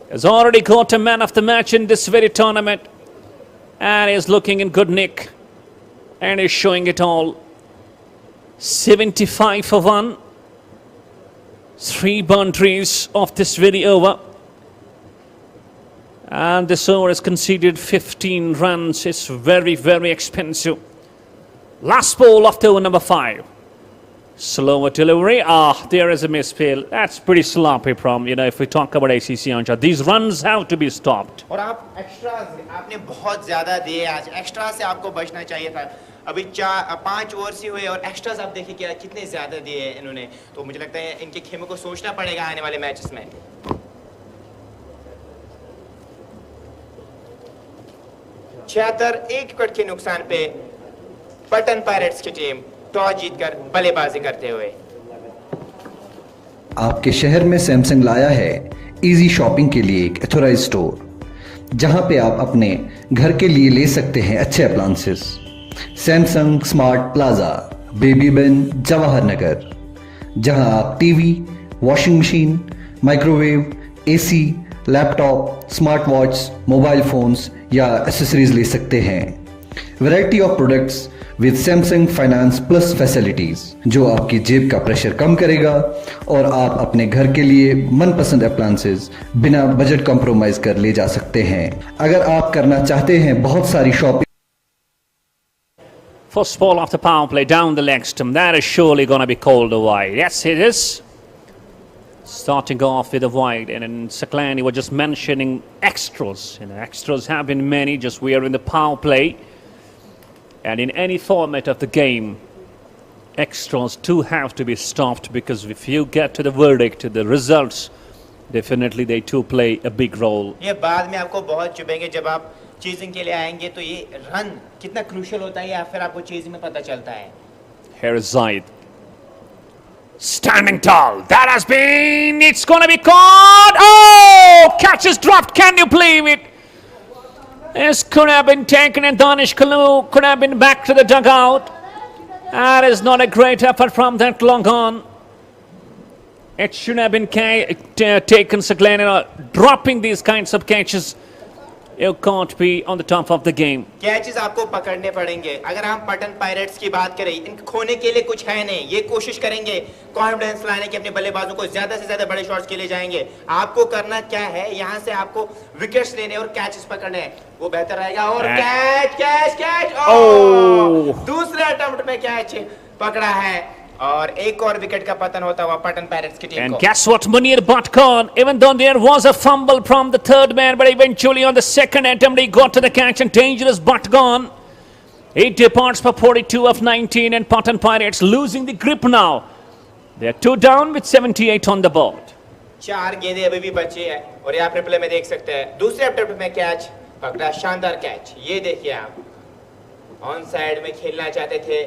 Has already got a man of the match in this very tournament. And is looking in good nick. And is showing it all. 75 for 1. 3 boundaries of this very over. And this over has conceded 15 runs. It's very, very expensive. Last ball of the over number 5. Slower delivery. There is a misfield. That's pretty sloppy from, if we talk about ACC Aanchar. These runs have to be stopped. और आप extras आपने बहुत ज़्यादा दिए आज. Extra से आपको बचना चाहिए था. अभी 5 ओवर्स ही हुए और एक्स्ट्रास आप देखिए क्या कितने ज़्यादा दिए इन्होंने. तो मुझे लगता है इनके खेमे को सोचना पड़ेगा आने वाले मैचेस में. 76 विकेट के नुकसान पे पटन पायरेट्स की टीम टॉस जीतकर बल्लेबाजी करते हुए. आपके शहर में सैमसंग लाया है इजी शॉपिंग के लिए एक एथोराइज्ड स्टोर जहां पे आप अपने घर के लिए ले सकते हैं अच्छे अप्लायंसेस। सैमसंग स्मार्ट प्लाजा, बेबी बेन, जवाहर नगर, जहां आप TV, washing machine, microwave, AC, laptop, smart watch, mobile phones या एसेसरीज ले सकते हैं। Variety of products with Samsung finance plus facilities, जो आपकी जेब का प्रेशर कम करेगा और आप अपने घर के लिए मनपसंद अप्लायंसेस बिना बजट कॉम्प्रोमाइज कर ले जा सकते हैं। अगर आप करना चाहते हैं बहुत सारी shopping. First ball off the power play down the leg stump. That is surely going to be called a wide. Yes, it is. Starting off with a wide, and then Saklani was just mentioning extras. Extras have been many. Just we are in the power play, and in any format of the game, extras too have to be stopped, because if you get to the verdict, the results, definitely they too play a big role. ये बाद में आपको बहुत चुभेंगे जब आप chasing के लिए आएंगे, तो ये रन कितना क्रूशियल होता है, या फिर आपको चेजिंग में पता चलता है। Here is Zaid. Standing tall. That has been. It's going to be caught. Oh! Catch is dropped. Can you believe it? This could have been taken, and Danish Kalu could have been back to the dugout. That is not a great effort from that long on. It should have been taken, Saklani. Dropping these kinds of catches, you can't be on the top of the game. Catches आपको पकड़ने पड़ेंगे। अगर हम Patan pirates की बात करें, इनके खोने के लिए कुछ है नहीं। ये कोशिश करेंगे कॉन्फिडेंस लाने की, अपने बल्लेबाजों को ज्यादा से ज्यादा बड़े शॉट्स के लिए जाएंगे। आपको करना क्या है, यहाँ से आपको विकेट्स लेने और कैचेस पकड़ने हैं, वो बेहतर रहेगा। और कैच कैच कैच, ओह, दूसरे अटेम्प्ट में कैच पकड़ा है, और एक और विकेट का पतन होता हुआ पटन पायरेट्स की टीम को। And guess what, Munir Bhatkan, even though there was a fumble from the third man, but eventually on the second attempt he got to the catch, and dangerous Bhatkan, he departs for 42 of 19, and Pattan Pirates losing the grip now. They are 2 down with 78 on the board. 4 गेंदें अभी भी बची है, और यहाँ replay में देख सकते हैं दूसरे अटेम्प्ट में कैच पकड़ा, शानदार कैच। ये देखिए आप, ऑन साइड में खेलना चाहते थे।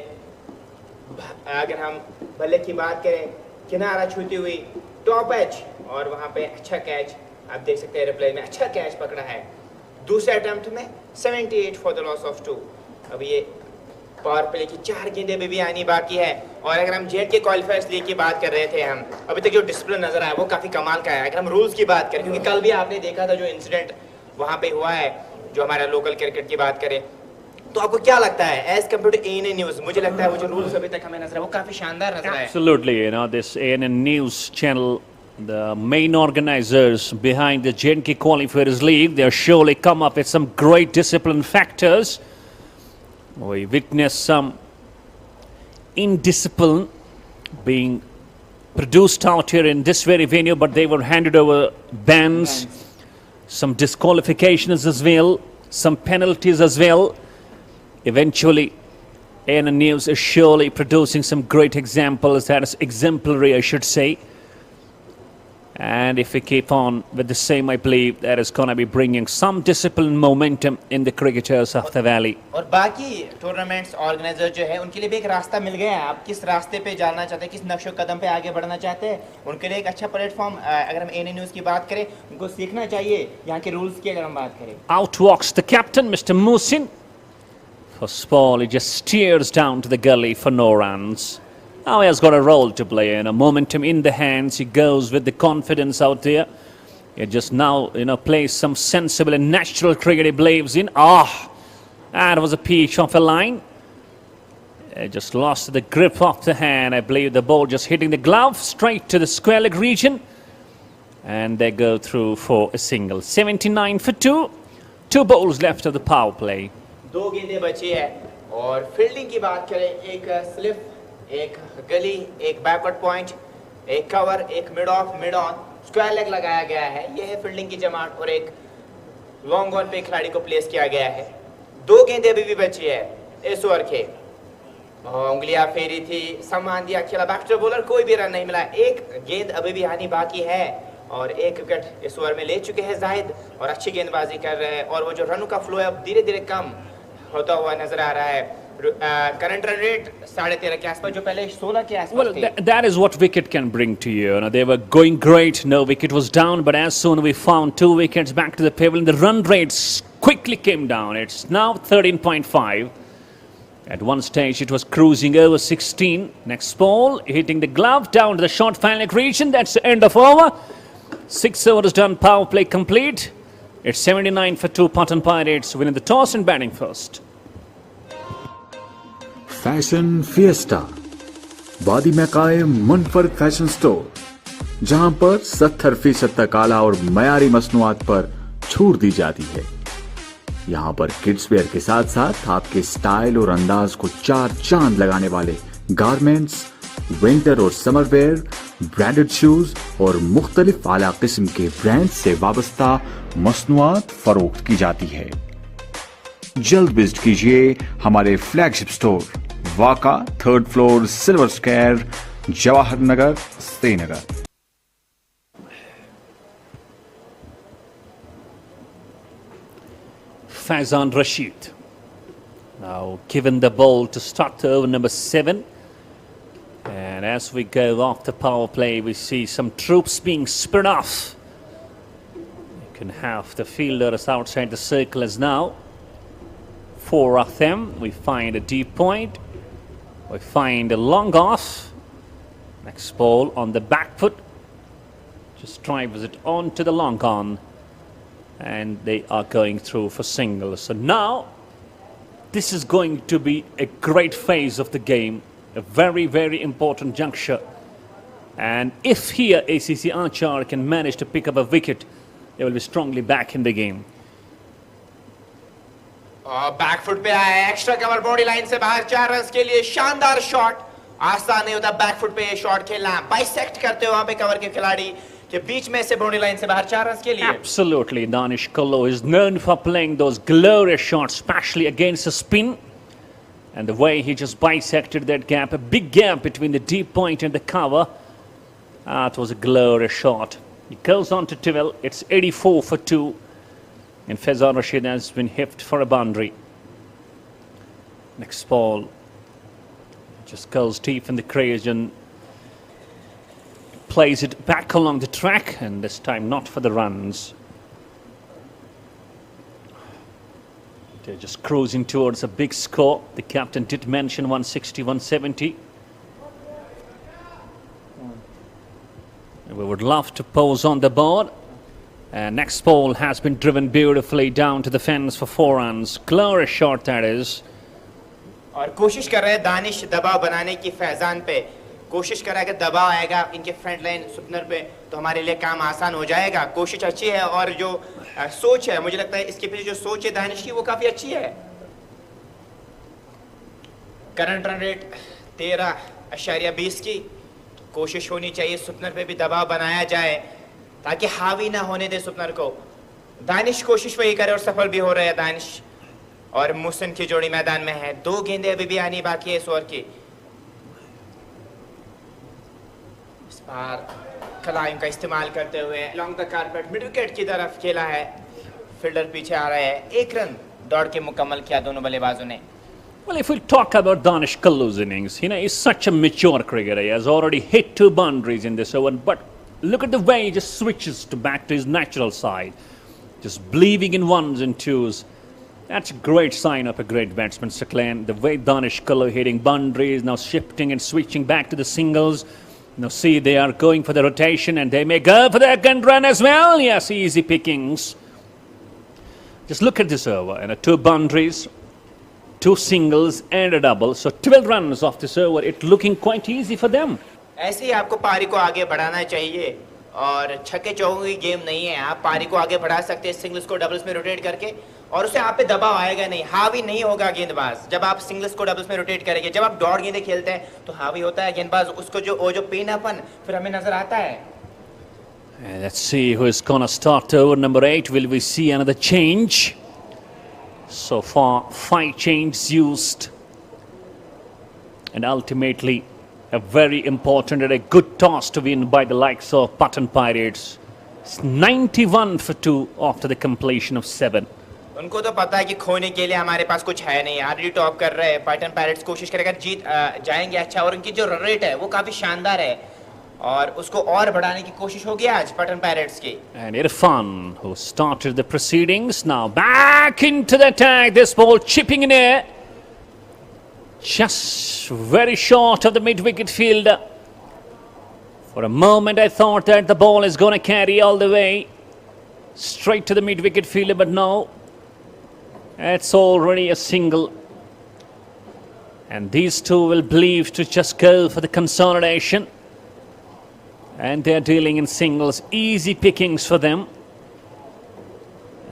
अगर हम बल्ले की बात करें, किनारा छूती हुई टॉप एज, और वहां पे अच्छा कैच आप देख सकते हैं रिप्ले में, अच्छा कैच पकड़ा है। दूसरे अटेम्प्ट में 78 फॉर द लॉस ऑफ 2। अब ये पावर प्ले की 4 गेंदें भी आनी बाकी है। और अगर हम J&K क्वालिफायर्स लीग की बात कर रहे थे हम, अभी तक जो डिसिप्लिन नजर आया वो काफी कमाल का है। अगर हम रूल्स की बात करें, क्योंकि कल भी आपने देखा था जो इंसिडेंट वहां पे हुआ है, जो हमारा लोकल क्रिकेट की बात करें, तो आपको क्या लगता है as compared to ANN news? मुझे लगता है वो जो रूल्स अभी तक हमें नजर है वो काफी शानदार नजर आए। Absolutely, this ANN news channel, the main organizers behind the J&K Qualifiers League, they surely come up with some great discipline factors. We witnessed some indiscipline being produced out here in this very venue, but they were handed over bans, some disqualifications as well, some penalties as well. Eventually, ANN News is surely producing some great examples, that is exemplary, I should say. And if we keep on with the same, I believe that is going to be bringing some discipline momentum in the cricketers of the valley. और बाकी tournaments organiser जो है, उनके लिए भी एक रास्ता मिल गया है। आप किस रास्ते पे जाना चाहते हैं, किस नक्शे कदम पे आगे बढ़ना चाहते हैं, उनके लिए एक अच्छा प्लेटफॉर्म, अगर हम ANN न्यूज़ की बात करें, उनको सीखना चाहिए यहाँ के रूल्स की। अगर हम बात करें, Out walks the captain, Mr. Musin. First ball, he just steers down to the gully for no runs. Now he has got a role to play, and a momentum in the hands. He goes with the confidence out there. He just now, plays some sensible and natural cricket. He believes in. That was a peach off a line. He just lost the grip of the hand. I believe the ball just hitting the glove straight to the square leg region, and they go through for a single. 79 for 2. 2 balls left of the power play. 2 गेंदें बची है, और fielding की बात करें, एक slip, एक गली, एक बैकवर्ड पॉइंट, एक कवर, एक mid of, mid on, square leg लगाया गया है। यह है फील्डिंग की जमात, और एक लॉन्ग ऑन पे खिलाड़ी को प्लेस किया गया है। 2 गेंदें अभी भी बची है इस ओवर के। उंगलियां फेरी थी, सम्मान दिया, खेला बैट्समैन बॉलर, कोई भी रन नहीं मिला। एक गेंद अभी भी आनी बाकी है, और 1 विकेट इस ओवर में ले चुके हैं जाहिद, और अच्छी गेंदबाजी कर रहे हैं। और वो जो रनों का फ्लो है अब धीरे धीरे कम होता हुआ नजर आ रहा है। करंट रन रेट 13.5 के आसपास, जो पहले 16 के आसपास Well, थी। that is what wicket can bring to you. They were going great. No wicket was down, but as soon we found 2 wickets back to the pavilion, the run rates quickly came down. It's now 13.5. At one stage, it was cruising over 16. Next ball, hitting the glove down to the short final region. That's the end of over. 6 overs done. Power play complete. It's 79 for 2. Pattan Pirates winning the toss and batting first. Fashion fiesta, वादी में कायम मुनफरद fashion store, जहां पर 70% तक आला और मयारी मसनूआत पर छूट दी जाती है। यहां पर किड्स वेयर के साथ साथ आपके स्टाइल और अंदाज को 4 चांद लगाने वाले गारमेंट्स, विंटर और समर वेयर, ब्रांडेड शूज और मुख्तलिफ आला किस्म के ब्रांड से वाबस्ता मसनूआत फरोख्त की जाती है। जल्द विजिट कीजिए हमारे फ्लैगशिप स्टोर वाका 3rd floor, silver square, Jawahar Nagar, Srinagar. Faizan Rashid now given the ball to start over number 7, and as we go off the power play, we see some troops being spread off. You can have the fielders outside the circle as now. 4 of them. We find a deep point. We find a long off. Next ball on the back foot. Just drives it on to the long on. And they are going through for singles. So now, this is going to be a great phase of the game. A very, very important juncture. And if here ACC Aanchar can manage to pick up a wicket, they will be strongly back in the game. Back foot पे आया, extra cover body line से बाहर, 4 run के लिए शानदार shot. आसान नहीं होता बैक फुट पे ये शॉट खेलना, बाइसेक्ट करते हो वहां पे कवर के खिलाड़ी के बीच में से बॉडी लाइन से बाहर 4 रन के लिए। Absolutely, Danish Kallo is known for playing those glorious shots, especially against the spin. And the way he just bisected that gap, a big gap between the deep point and the cover. It was a glorious shot. He goes on to 12. It's 84 for 2. And Faizan Rashid has been hit for a boundary. Next ball just goes deep in the crease and plays it back along the track, and this time not for the runs. They're just cruising towards a big score. The captain did mention 160, 170. We would love to pose on the board. And next ball has been driven beautifully down to the fence for 4 runs. Glorious shot that is. और कोशिश कर रहे हैं दानिश दबाव बनाने की फैजान पे, कोशिश कर रहा है कि दबाव आएगा इनके फ्रंट लाइन सुपनर पे तो हमारे लिए काम आसान हो जाएगा। कोशिश अच्छी है और जो सोच है, मुझे लगता है इसके पीछे जो सोच है दानिश की वो काफी अच्छी है। करंट रन रेट 13.20 की, कोशिश होनी चाहिए सुपनर पे भी दबाव बनाया जाए ताकि हावी ना होने दे सुपनर को। दानिश कोशिश वही करे और सफल भी हो रहे हैं दानिश और मुहसिन की जोड़ी मैदान में है। 2 गेंदें अभी भी आनी बाकी है इस ओवर की। इस बार कलाइम का इस्तेमाल करते हुए long the carpet mid wicket की तरफ खेला है, फील्डर पीछे आ रहे हैं। 1 रन दौड़ के मुकम्मल किया दोनों बल्लेबाजों ने। Well, if we talk about Danish Kallou's innings, he's such a mature cricketer. He has already hit 2 boundaries in this over, but look at the way he just switches back to his natural side, just believing in 1s and 2s. That's a great sign of a great batsman, Sir Glenn. The way Danish Kalou hitting boundaries, now shifting and switching back to the singles. Now see, they are going for the rotation and they may go for the second run as well. Yes, easy pickings. Just look at this over, 2 boundaries, 2 singles and a double. So 12 runs off this over. It's looking quite easy for them. ऐसे ही आपको पारी को आगे बढ़ाना चाहिए और छक्के चौकों की गेम नहीं है। आप पारी को आगे बढ़ा सकते हैं सिंगल्स को डबल्स में रोटेट करके, और उससे आप पे दबाव आएगा नहीं, हावी नहीं होगा गेंदबाज। जब आप सिंगल्स को डबल्स में रोटेट करेंगे, जब आप डॉट गेंदें खेलते हैं तो हावी होता है गेंदबाज, उसको जो पेनापन फिर हमें नजर आता है। Let's see who is gonna start over number 8. Will we see another change? So far 5 changes used, and ultimately a very important and a good toss to win by the likes of Pattan Pirates. It's 91 for 2 after the completion of 7. उनको तो पता है कि खोने के लिए हमारे पास कुछ है नहीं, ऑलरेडी टॉप कर रहे हैं। पैटर्न पायरेट्स कोशिश करेगा जीत जाएंगे अच्छा, और उनकी जो रन रेट है वो काफी शानदार है और उसको और बढ़ाने की कोशिश होगी आज पैटर्न पायरेट्स की। And Irfan, who started the proceedings, now back into the attack. This ball chipping in air, just very short of the mid-wicket fielder. For a moment, I thought that the ball is going to carry all the way straight to the mid-wicket fielder, but no, it's already a single. And these two will believe to just go for the consolidation. And they're dealing in singles, easy pickings for them.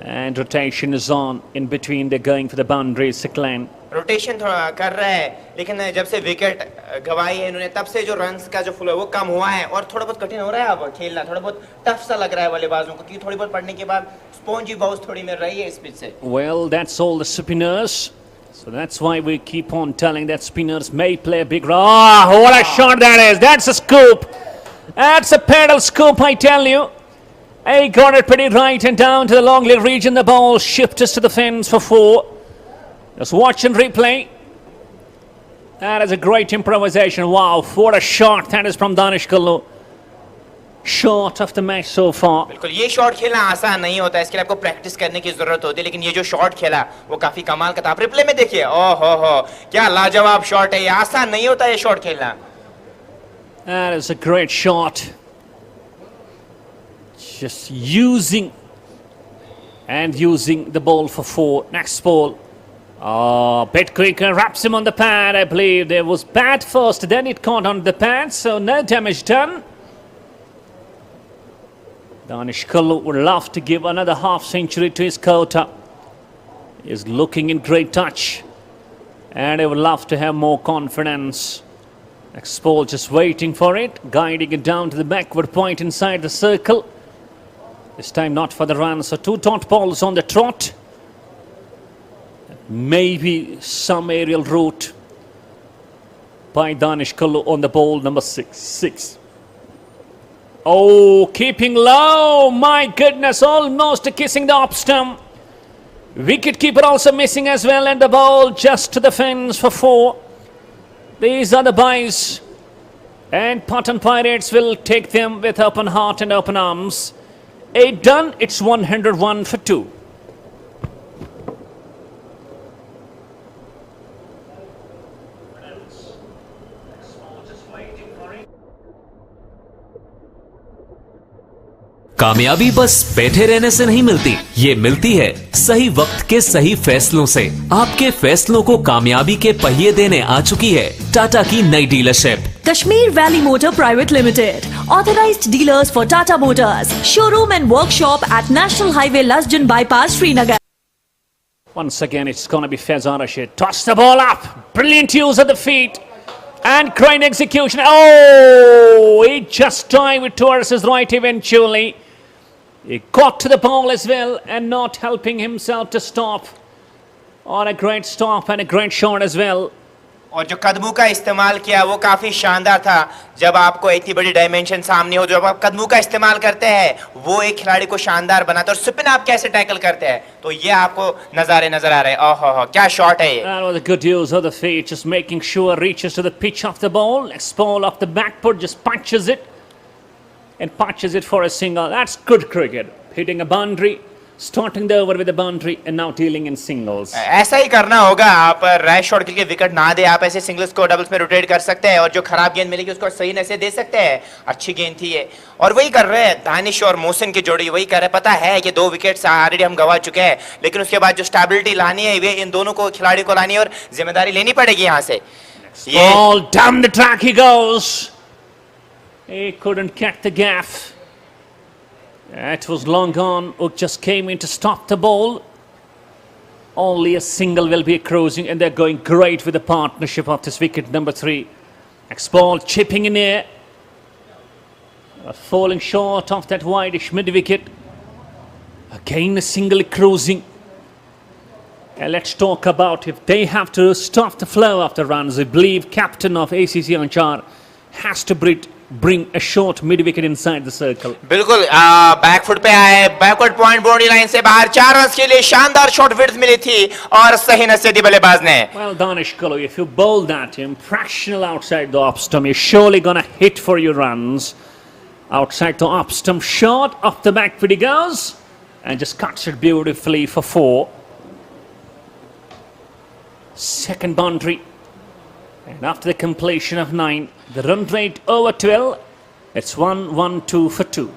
And rotation is on in between. They're going for the boundaries. Siklan. Rotation थोड़ा कर रहा है, लेकिन जब से wicket गवाई है इन्होंने तब से जो रन्स का जो फ्लो है वो कम हुआ है और थोड़ा बहुत कठिन हो रहा है अब खेलना, थोड़ा बहुत टफ सा लग रहा है बल्लेबाजों को, क्योंकि थोड़ी बहुत पढ़ने के बाद स्पॉन्जी बाउंस थोड़ी मिल रही है इस पिच से। Well, that's all the spinners. So that's why we keep on telling that spinners may play a big role. Oh, what a shot that is! That's a scoop. That's a pedal scoop, I tell you. He got it pretty right and down to the long leg region. The ball shifts to the fence for 4. Just watch and replay. That is a great improvisation. Wow, what a shot that is from Danish Kullu. Short of the match so far. बिल्कुल, ये shot खेलना आसान नहीं होता है, इसके लिए आपको प्रैक्टिस करने की जरूरत होती है, लेकिन ये जो शॉट खेला वो काफी कमाल का था। आप रिप्ले में देखिए, ओहो हो, क्या लाजवाब शॉट है, ये आसान नहीं होता ये शॉट खेलना। That is a great shot. Just using the ball for 4. Next ball. Oh, bit quicker, wraps him on the pad. I believe there was bat first, then it caught on the pad, so no damage done. Danish Kullu would love to give another half century to his quota. He's looking in great touch, and he would love to have more confidence. Next ball just waiting for it, guiding it down to the backward point inside the circle. This time not for the run, so 2 dot balls on the trot. Maybe some aerial route by Danish Kullu on the ball number 6. Oh, keeping low, my goodness, almost kissing the off stump. Wicket keeper also missing as well, and the ball just to the fence for 4. These are the buys, and Pattan Pirates will take them with open heart and open arms. 8 done, it's 101 for 2. कामयाबी बस बैठे रहने से नहीं मिलती, ये मिलती है सही वक्त के सही फैसलों से। आपके फैसलों को कामयाबी के पहिए देने आ चुकी है टाटा की नई dealership Kashmir Valley Motor Private Limited, authorized dealers for Tata Motors, showroom and workshop at National Highway Lasjan Bypass, Srinagar. Once again, it's going to be Faizan Rashid. Toss the ball up. Brilliant use of the feet. And crane execution. Oh, he just dived towards his right eventually. He got to the ball as well and not helping himself to stop. On a great stop and a great shot as well. और जो कदमों का इस्तेमाल किया वो काफी शानदार था। जब आपको इतनी बड़ी डायमेंशन सामने हो, जब आप कदमों का इस्तेमाल करते हैं, वो एक खिलाड़ी को शानदार बनाता है। और स्पिन आप कैसे टैकल करते हैं, तो ये आपको नजारे नजर आ रहे हैं। ओहो, क्या शॉट है ये। That was a good use of the feet, just making sure reaches to the pitch of the ball. Next ball off the back foot, just punches it and punches it for a single. That's good cricket, hitting a boundary, starting the over with a boundary and now dealing in singles. ऐसा ही करना होगा। आप rash shot के लिए wicket ना दे, आप ऐसे singles को डबल्स में रोटेट कर सकते हैं और जो खराब गेंद मिलेगी उसको सही नशे दे सकते हैं। अच्छी गेंद थी ये, और वही कर रहे हैं दानिश और मोहसिन की जोड़ी, वही कर रहे हैं। पता है कि 2 विकेट्स ऑलरेडी हम गवा चुके हैं, लेकिन उसके बाद जो स्टेबिलिटी लानी है वे इन दोनों को खिलाड़ी को लानी है और जिम्मेदारी लेनी पड़ेगी यहाँ से। Ball down the track he goes. He couldn't catch the gaff. It was long gone. Hook just came in to stop the ball. Only a single will be cruising, and they're going great with the partnership of this wicket number 3. Next ball chipping in air. Falling short of that wideish mid wicket. Again a single cruising. And let's talk about if they have to stop the flow of the runs. I believe captain of ACC Aanchar has to bring a short mid wicket inside the circle. बिल्कुल back foot पे आए, backward point boundary line से बाहर 4 run के लिए शानदार shot width मिली थी और सही नसीबी बल्लेबाज ने. Well, Danish Kalu, if you bowl that him fractional outside the off stump, you're surely gonna hit for your runs. Outside the off stump, short off the back foot he goes and just cuts it beautifully for 4. Second boundary. And after the completion of 9, the run rate over 12, it's 1-1-2 for 2.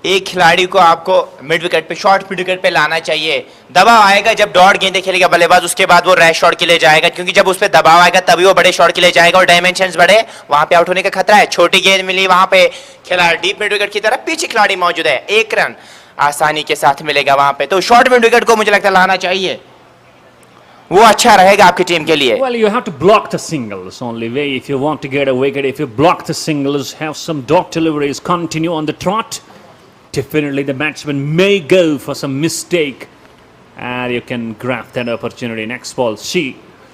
एक खिलाड़ी को आपको mid wicket पे, short mid wicket पे लाना चाहिए. दबाव आएगा जब डॉट गेंदें खेलेगा बल्लेबाज, उसके बाद वो रैश शॉट के लिए जाएगा, क्योंकि जब उस पे दबाव आएगा तभी वो बड़े शॉट के लिए जाएगा और डायमेंशंस बढ़े, वहां पे आउट होने का खतरा है. छोटी गेंद मिली, वहां पे खिलाड़ी डीप मिड विकेट की तरफ पीछे खिलाड़ी मौजूद है, 1 रन आसानी के साथ मिलेगा वहां पे. तो शॉर्ट मिड विकेट को मुझे लगता है लाना चाहिए, वो अच्छा रहेगा आपकी टीम के लिए. Well, you have to block the singles only way if you want to get a wicket. If you block the singles, have some dot deliveries, continue on the trot, definitely the batsman may go for some mistake and you can grab that opportunity. Next ball, see,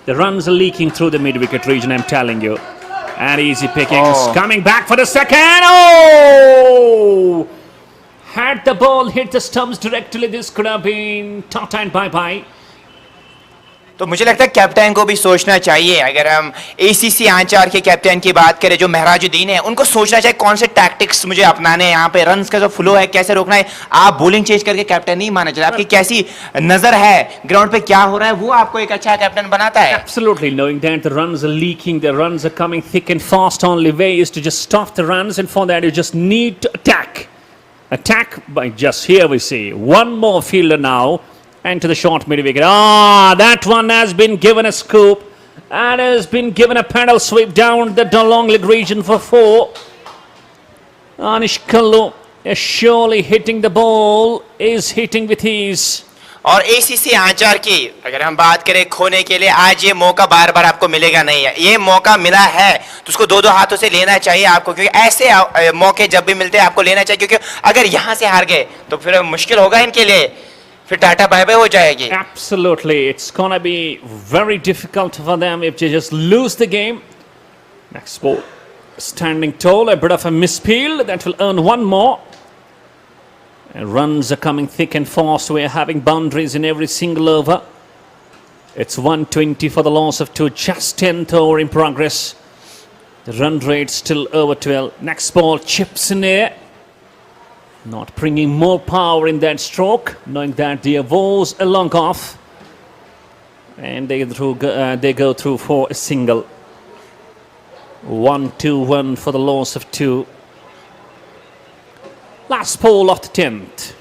the runs are leaking through the mid-wicket region, I'm telling you. And easy pickings, coming back for the second. Oh! Had the ball hit the stumps directly, this could have been Tata and bye-bye. तो मुझे लगता है captain को भी सोचना चाहिए. अगर हम ACC आंचार के कैप्टन की बात करें जो महराजुद्दीन है, उनको सोचना चाहिए कौन से टैक्टिक्स मुझे अपनाने हैं, यहाँ पे रन्स का जो फ्लो है कैसे रोकना है. आप बॉलिंग चेंज करके कैप्टन नहीं माना चाहिए. आपकी कैसी नजर है ग्राउंड पे क्या हो रहा है, वो आपको एक अच्छा कैप्टन बनाता है. Absolutely, knowing that the runs are leaking, the runs are coming thick and fast, only way is to just stop the runs, and for that you just need to attack by just, here we see one more fielder now and to the short mid wicket. That one has been given a scoop and has been given a pedal sweep down the long leg region for 4. Danish Kalu is surely hitting the ball, is hitting with ease. और ACC आंचार की अगर हम बात करें खोने के लिए, आज ये मौका बार बार आपको मिलेगा नहीं है. ये मौका मिला है तो उसको 2-2 हाथों से लेना चाहिए आपको, क्योंकि ऐसे मौके जब भी मिलते हैं आपको लेना चाहिए, क्योंकि अगर यहाँ से हार गए तो फिर मुश्किल होगा इनके लिए, फिर टाटा बाय बाय हो जाएगी. Absolutely, it's gonna be very difficult for them if they just lose the game. Next ball, standing tall, a bit of a mispeel that will earn 1 more. And runs are coming thick and fast. We are having boundaries in every single over. It's 120 for the loss of 2. Just 10th over in progress. The run rate still over 12. Next ball, chips in air. Not bringing more power in that stroke, knowing that the was a long off, and they go through for a single. 1-2-1 for the loss of 2. Last ball of the 10th.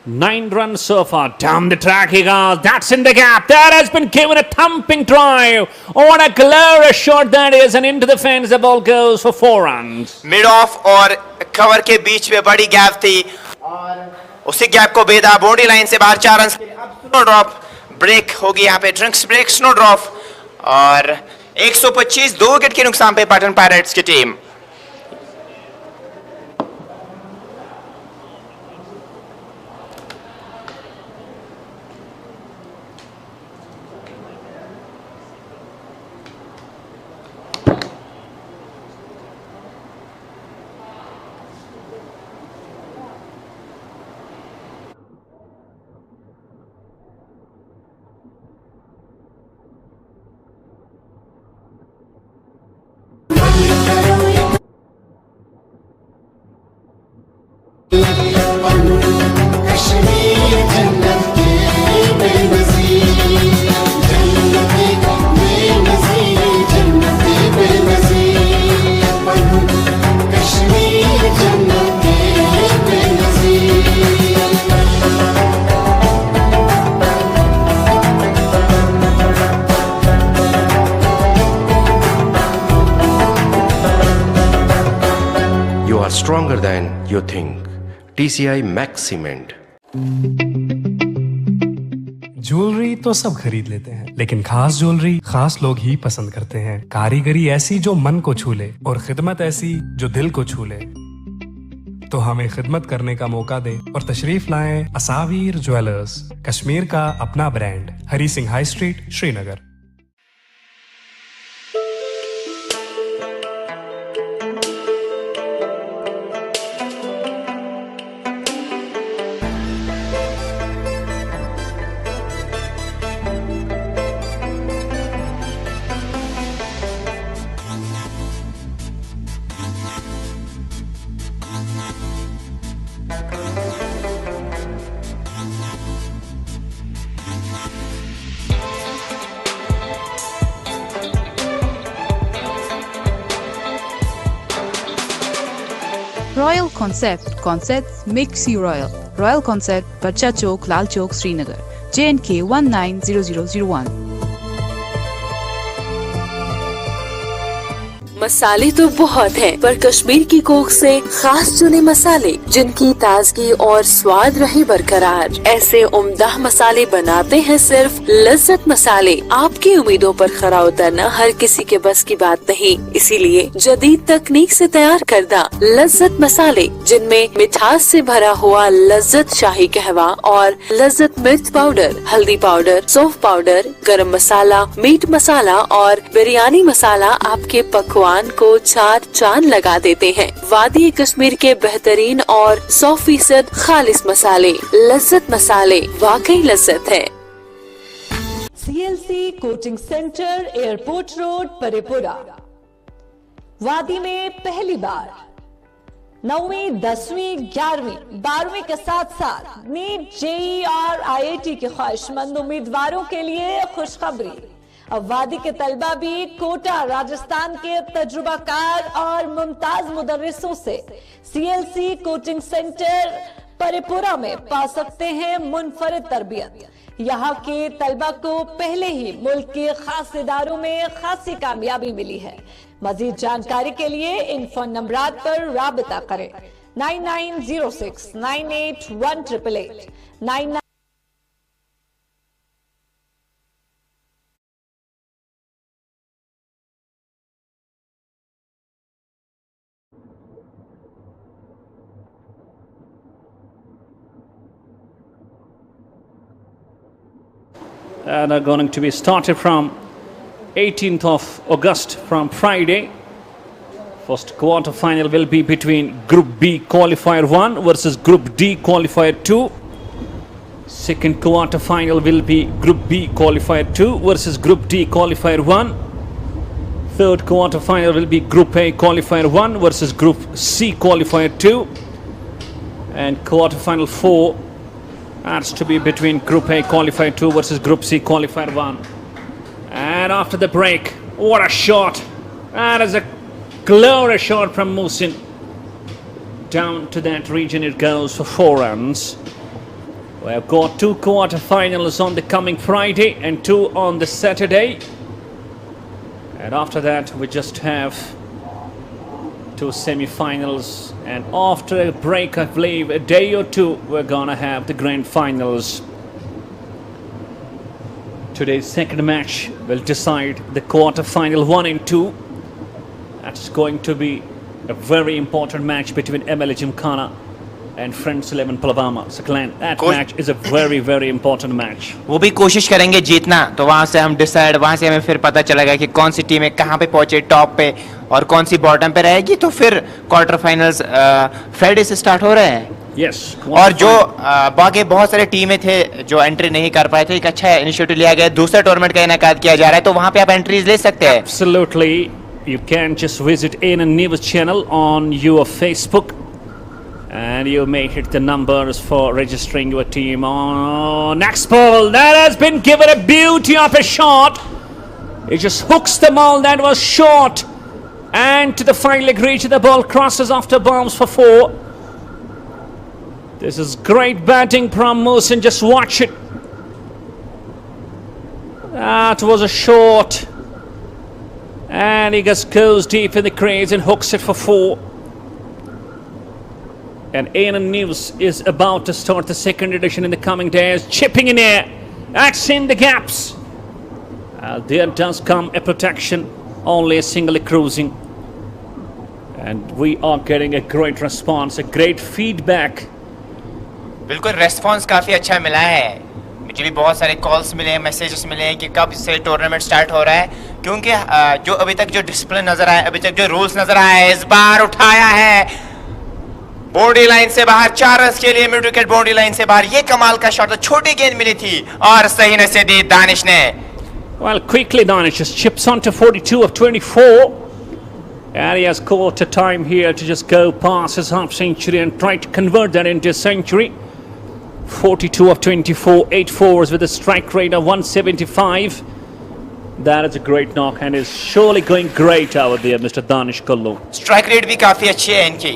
9 runs so far. Down the track he goes. That's in the gap. That has been given a thumping drive. What a glorious shot that is, and into the fence the ball goes for 4 runs. Mid of और cover के बीच में बड़ी gap थी और उसी gap को बेदा boundary line से बाहर 4 रन. अब स्नो ड्रॉप ब्रेक होगी यहाँ पे, ड्रिंक्स ब्रेक, स्नो ड्रॉप, और 125 2 विकेट के नुकसान पे पैटर्न पायरेट्स की team. Stronger than you think. TCI Max Cement. Jewellery तो सब खरीद लेते हैं, लेकिन खास ज्वेलरी खास लोग ही पसंद करते हैं. कारीगरी ऐसी जो मन को छू ले और खिदमत ऐसी जो दिल को छू ले. तो हमें खिदमत करने का मौका दे और तशरीफ लाएं असावीर ज्वेलर्स, कश्मीर का अपना brand, Hari Singh high street, Srinagar. Royal Concept. Concepts makes you royal. Royal Concept, Bachcha Chowk, Lal Chowk, Srinagar. J&K 190001. मसाले तो बहुत हैं, पर कश्मीर की कोख से खास चुने मसाले जिनकी ताजगी और स्वाद रहे बरकरार। ऐसे उम्दा मसाले बनाते हैं सिर्फ लज्जत मसाले। आपकी उम्मीदों पर खरा उतरना हर किसी के बस की बात नहीं, इसीलिए जदीद तकनीक से तैयार करदा लज्जत मसाले, जिनमें मिठास से भरा हुआ लज्जत शाही कहवा और लज्जत मिर्च पाउडर, हल्दी पाउडर, सौंफ पाउडर, गरम मसाला, मीट मसाला और बिरयानी मसाला आपके पकवान को 4 चांद लगा देते हैं। वादी कश्मीर के बेहतरीन और 100% खालिस मसाले, लज्जत मसाले, वाकई लज्जत है। CLC coaching centre, airport road, Parraypora. वादी में पहली बार 9वीं, 10वीं, 11वीं, 12वीं के साथ साथ नीट, जेई और IIT के ख्वाहिशमंद उम्मीदवारों के लिए खुशखबरी। अब वादी के तलबा भी कोटा, राजस्थान के तजुर्बाकार और मुमताज मुदर्रिसों से CLC कोचिंग सेंटर परेपुरा में पा सकते हैं मुनफरिद तरबियत। यहाँ के तलबा को पहले ही मुल्क के खास इदारों में खासी कामयाबी मिली है। मजीद जानकारी के लिए इन फोन नंबरात पर राबिता करें। 9906 981888 99 and are going to be started from 18th of August from Friday. First quarter final will be between Group B Qualifier 1 versus Group D Qualifier 2. Second quarter final will be Group B Qualifier 2 versus Group D Qualifier 1. Third quarter final will be Group A Qualifier 1 versus Group C Qualifier 2. And quarter final 4 has to be between Group A Qualifier 2 versus Group C Qualifier 1. And after the break, what a shot! That is a glorious shot from Musin. Down to that region it goes for 4 runs. We have got 2 quarterfinals on the coming Friday and 2 on the Saturday. And after that we just have 2 semi-finals, and after a break, I believe a day or 2, we're gonna have the grand finals. Today's second match will decide the quarter-final 1 and 2. That's going to be a very important match between ML Gymkhana and Friends 11 Pulwama. So Glenn, that match is a very, very important match. वो भी कोशिश करेंगे जीतना, तो वहाँ से हम decide, वहाँ से हमें फिर पता चलेगा कि कौन सी टीमें कहाँ पे पहुँचे टॉप पे और कौन सी बॉटम पे रहेगी। तो फिर क्वार्टर फाइनल्स फ्राइडे से स्टार्ट हो रहे हैं। Yes. और जो बाकी बहुत सारे टीमें थे जो एंट्री नहीं कर पाए थे, एक अच्छा इनिशिएटिव लिया गया, दूसरा टूर्नामेंट का इनेकाद किया जा रहा है, तो वहाँ पे आप एंट्रीज ले सकते हैं। Absolutely. You can just visit ANN News channel on your Facebook. And you may hit the numbers for registering your team. Oh, next ball, that has been given a beauty of a shot. It just hooks the ball, that was short. And to the final leg reach, the ball crosses after bounce for 4. This is great batting from Musin, just watch it. That was a short. And he just goes deep in the crease and hooks it for 4. And ANN News is about to start the second edition in the coming days. Chipping in air. That's in the gaps. There does come a protection. Only a single cruising. And we are getting a great response, a great feedback. बिल्कुल response काफ़ी अच्छा मिला है। मुझे भी बहुत सारे calls मिले हैं, मैसेजेस मिले हैं कि कब से टूर्नामेंट स्टार्ट हो रहा है, क्योंकि जो अभी तक जो डिसिप्लिन नज़र आया, अभी तक जो रूल्स नज़र आया है, इस बार उठाया है बाउंड्री लाइन से बाहर, 4 रन के लिए मिड विकेट बाउंड्री लाइन से बाहर। ये कमाल का शॉट, छोटी गेंद मिली थी और सही नसीब दी दानिश ने। Well, quickly Danish just chips on to 42 of 24. And he has caught a time here to just go past his half century and try to convert that into a century. 42 of 24, 8 fours with a strike rate of 175. That is a great knock and is surely going great out there, Mr. Danish Kullu. Strike rate भी काफ़ी अच्छी है इनकी,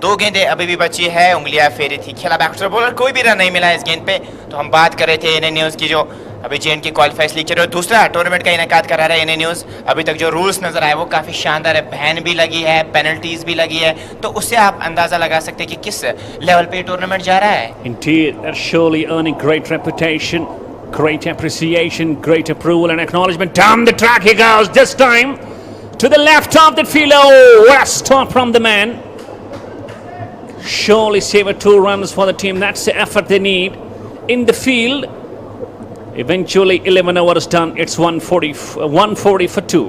2 गेंदें अभी भी बची है, उंगलियां फेरी थी, खेला बैकस्टर बॉलर, कोई भी रन नहीं मिला इस गेंद पे। तो हम बात कर रहे थे एनए न्यूज़ की, जो अभी J&K क्वालिफायर्स लीग चल रहा है, दूसरा टूर्नामेंट का इनेकाद करा रहा है एनए न्यूज़। अभी तक जो रूल्स नजर आए वो काफी शानदार है, बैन भी लगी है, पेनल्टीज भी लगी है, तो उससे आप अंदाजा लगा सकते हैं कि किस लेवल पे टूर्नामेंट जा रहा है। Indeed, they're surely earning great reputation, great appreciation, great approval and acknowledgement. Down the track he goes, this time to the left of the field. Oh, what a stop from the man. Surely save 2 runs for the team. That's the effort they need in the field. Eventually 11 overs done. It's 140 for 2.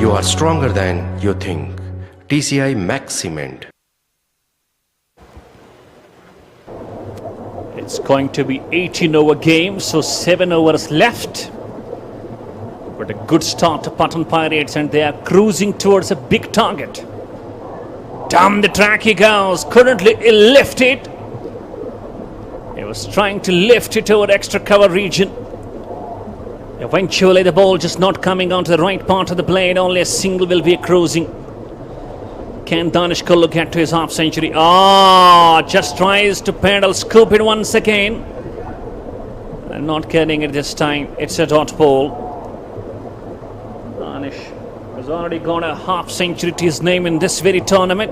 You are stronger than you think. TCI Max Cement. It's going to be 18 over game, so 7 overs left. But a good start to Pattan Pirates, and they are cruising towards a big target. Down the track he goes, couldn't lift it. He was trying to lift it over extra cover region. Eventually the ball just not coming onto the right part of the plate, only a single will be cruising. Can Danish Kullu get to his half century? Just tries to pedal, scoop it once again. And not getting it this time. It's a dot ball. Danish has already got a half century to his name in this very tournament.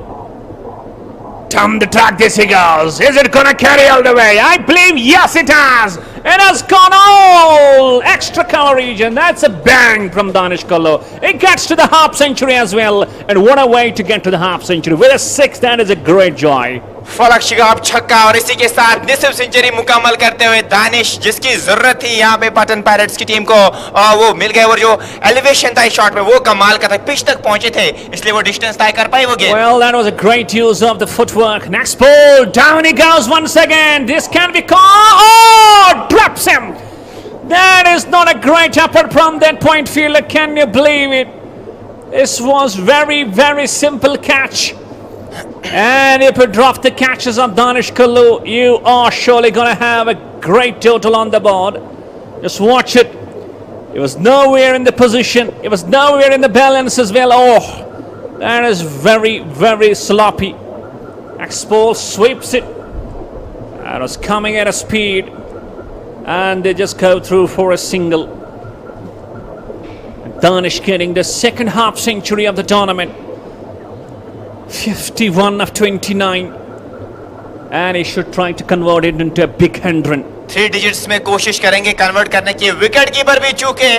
Down the track this he goes. Is it gonna carry all the way? I believe yes it has. It has gone all extra cover region. That's a bang from Danish Kullu. It gets to the half century as well. And what a way to get to the half century. With a 6, that is a great joy. फलक शिगाब छक्का, और इसी के साथ निसफ century मुकम्मल करते हुए दानिश, जिसकी जरूरत थी यहाँ पे पटन पायरेट्स की टीम को, और वो मिल गए। और जो एलिवेशन था इस शॉट में वो कमाल का था, पिच तक पहुंचे थे, इसलिए वो डिस्टेंस तय कर पाए वो game. Well, that was a great use of the footwork. Next ball, down he goes once again. This can be caught. Oh, drops him. That is not a great effort from that point fielder. Can you believe it? This was very, very simple catch. And if you drop the catches of Danish Kullu, you are surely going to have a great total on the board. Just watch it. It was nowhere in the position. It was nowhere in the balance as well. Oh, that is very, very sloppy. X-Ball sweeps it. That was coming at a speed. And they just go through for a single. Danish getting the second half century of the tournament. 51 of 29, and he should try to convert it into a big 100. 3 digits में कोशिश करेंगे convert करने की। Wicket keeper भी चूके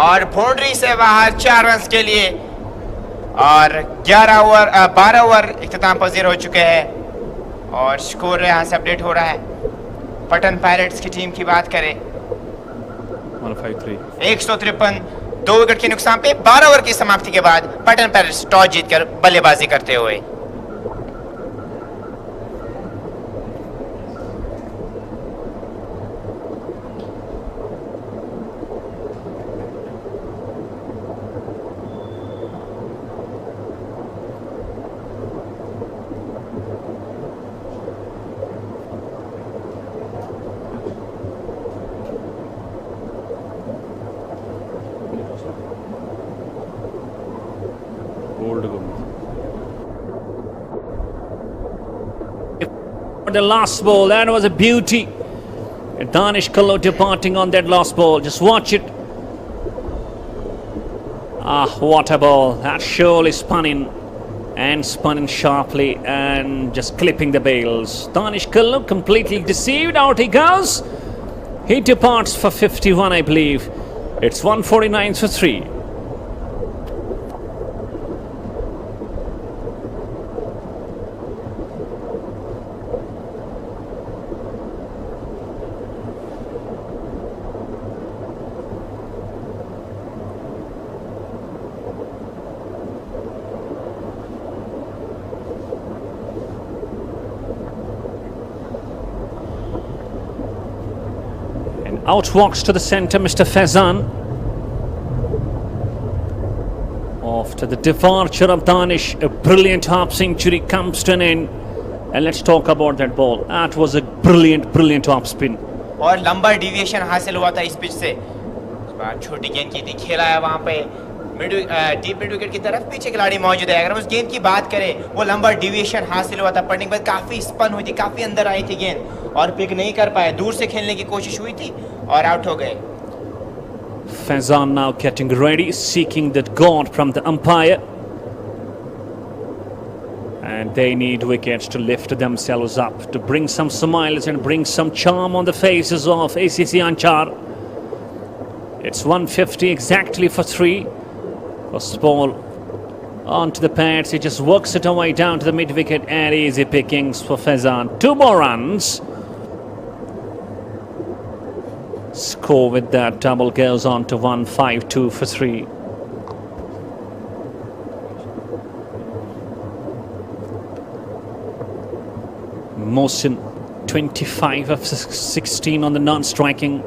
और boundary से बाहर 4 रन के लिए। और 12 ओवर इख्तिताम पजीर हो चुके हैं और स्कोर यहाँ से अपडेट हो रहा है। पटन पायरेट्स की टीम की बात करें, 153 2 विकेट के नुकसान पे 12 ओवर की समाप्ति के बाद पटन पायरेट्स टॉस जीतकर बल्लेबाजी करते हुए। The last ball, that was a beauty. Danish Kullu departing on that last ball. Just watch it. What a ball. That surely spun in sharply and just clipping the bails. Danish Kullu completely deceived. Out he goes. He departs for 51, I believe. It's 149 for 3. Outwalks to the centre, Mr. Faizan. After the departure of Danish, a brilliant half century comes to an end. And let's talk about that ball. That was a brilliant off spin. और लंबा deviation हासिल हुआ था इस pitch से। उस बार छोटी गेंद की थी, खेला है वहाँ पे डीप मिड विकेट की तरफ, पीछे खिलाड़ी मौजूद है। अगर हम उस गेंद की बात करें, वो लंबा डिविएशन हासिल हुआ था, पड़ने के बाद काफी स्पन हुई थी, काफी अंदर आई थी गेंद और पिक नहीं कर पाए। दूर से खेलने की कोशिश हुई थी और आउट हो गए। Faizan now getting ready, seeking that guard from the umpire. And they need wickets to lift themselves up, to bring some smiles and bring some charm on the faces of ACC Aanchar. It's 150 exactly for 3. First ball onto the pads. He just works it away down to the mid wicket and easy pickings for Faizan. 2 more runs. Score with that double goes on to 152 for 3. Mohsin 25 of 16 on the non-striking,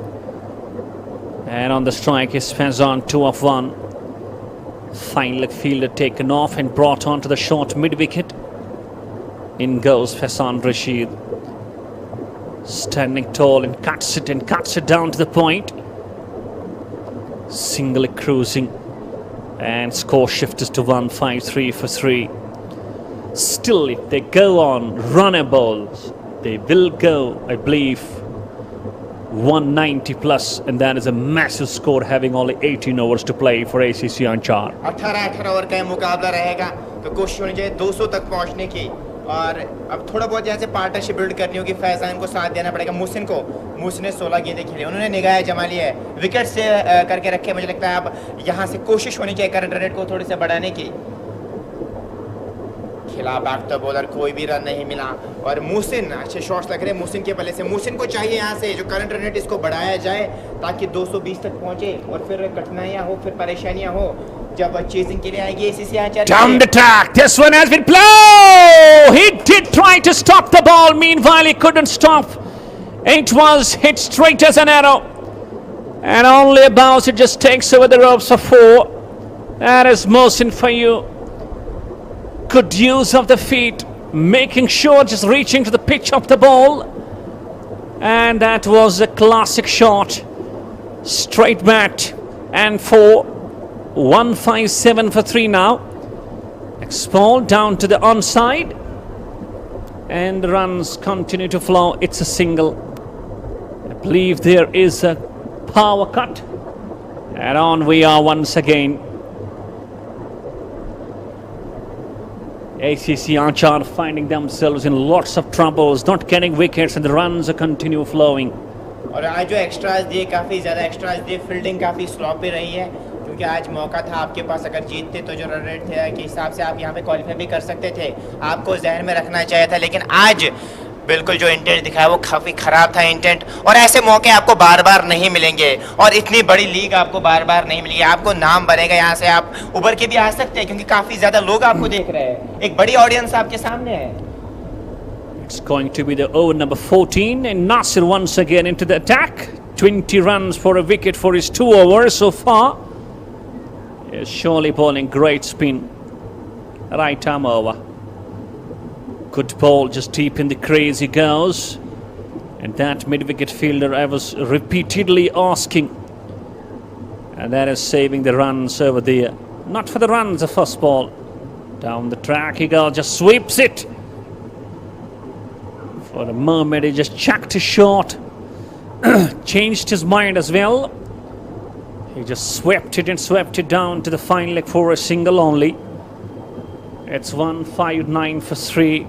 and on the strike is Faizan 2 of 1. Fine leg fielder taken off and brought on to the short mid-wicket. In goes Faizan Rashid, standing tall and cuts it down to the point. Singly cruising, and score shift is to 153 for 3. Still, if they go on runner balls, they will go, I believe, 190 plus, and that is a massive score, having only 18 overs to play for ACC Aanchar. 18 over का मुकाबला रहेगा, तो कोशिश होनी चाहिए 200 तक पहुंचने की। और अब थोड़ा बहुत यहाँ से पार्टनरशिप बिल्ड करनी होगी। फैजान को साथ देना पड़ेगा। मोहसिन ने 16 गेंदें खेली, उन्होंने निगाह जमा ली है, विकेट से करके रखे। मुझे लगता है अब यहाँ से कोशिश होनी चाहिए करंट रन रेट को थोड़ी से बढ़ाने की। खिला बैक द बॉलर, कोई भी रन नहीं मिला। और मोहसिन, अच्छे शॉट्स लग रहे हैं मोहसिन के पल्ले से। मोहसिन को चाहिए यहाँ से जो करंट रन रेट इसको बढ़ाया जाए ताकि 220 तक पहुंचे और फिर कठिनाइयाँ हो, फिर परेशानियाँ हो जब चेजिंग के लिए आएगी ACC Aanchar। Down the track, this one has been blown. He did try to stop the ball, meanwhile he couldn't stop. It was hit straight as an arrow, and only about it just takes over the ropes for 4. That is Mohsin for you. Good use of the feet, making sure just reaching to the pitch of the ball, and that was a classic shot. Straight bat and 4. 157 for 3 now. Next ball down to the onside, and the runs continue to flow. It's a single. I believe there is a power cut, and on we are once again. ACC Aanchar finding themselves in lots of troubles, not getting wickets, and the runs continue flowing. और आज जो extras दिए, काफ़ी ज़्यादा extras दिए, fielding काफ़ी sloppy रही है, क्योंकि आज मौका था आपके पास। अगर जीतते तो जो रन रेट थे के हिसाब से आप यहाँ पे क्वालिफाई भी कर सकते थे, आपको जहन में रखना चाहिए था। लेकिन आज बिल्कुल जो इंटेंट दिखाया वो काफ़ी ख़राब था इंटेंट, और ऐसे मौके आपको बार बार नहीं मिलेंगे, और इतनी बड़ी लीग आपको बार बार नहीं मिलेगी। आपको नाम बनेगा, यहाँ से आप उभर के भी आ सकते हैं, क्योंकि काफ़ी ज़्यादा लोग आपको देख रहे हैं, एक बड़ी ऑडियंस आपके सामने है। It's going to be the over number 14, and Nasir once again into the attack. 20 runs for a wicket for his 2 overs so far. Is surely bowling great spin. Right arm over. Good ball, just deep in the crease he goes. And that mid-wicket fielder I was repeatedly asking. And that is saving the runs over there. Not for the runs, the first ball. Down the track he goes, just sweeps it. For the Mermaid, he just chucked his shot. Changed his mind as well. He just swept it down to the fine leg for a single only. It's 159 for 3.